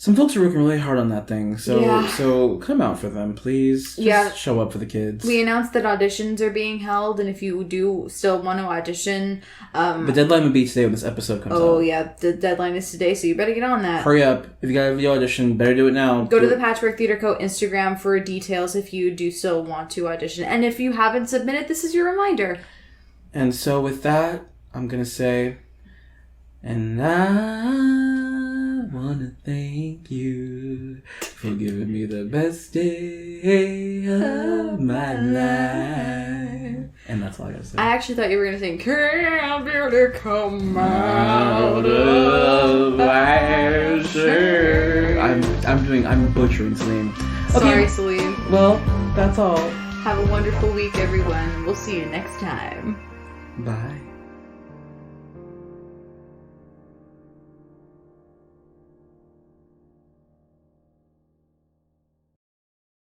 some folks are working really hard on that thing. So come out for them, please. Just show up for the kids. We announced that auditions are being held, and if you do still want to audition... the deadline would be today when this episode comes out. Oh, yeah. The deadline is today, so you better get on that. Hurry up. If you got a video audition, better do it now. Go to the Patchwork Theater Co. Instagram for details if you do still want to audition. And if you haven't submitted, this is your reminder. And so with that, I'm going to say... And I want to thank you for giving me the best day of my life. And that's all I gotta say. I actually thought you were gonna sing "Can't Really Come Out of My Shame." I'm butchering Celine. Sorry, Celine. Well, that's all. Have a wonderful week, everyone. We'll see you next time. Bye.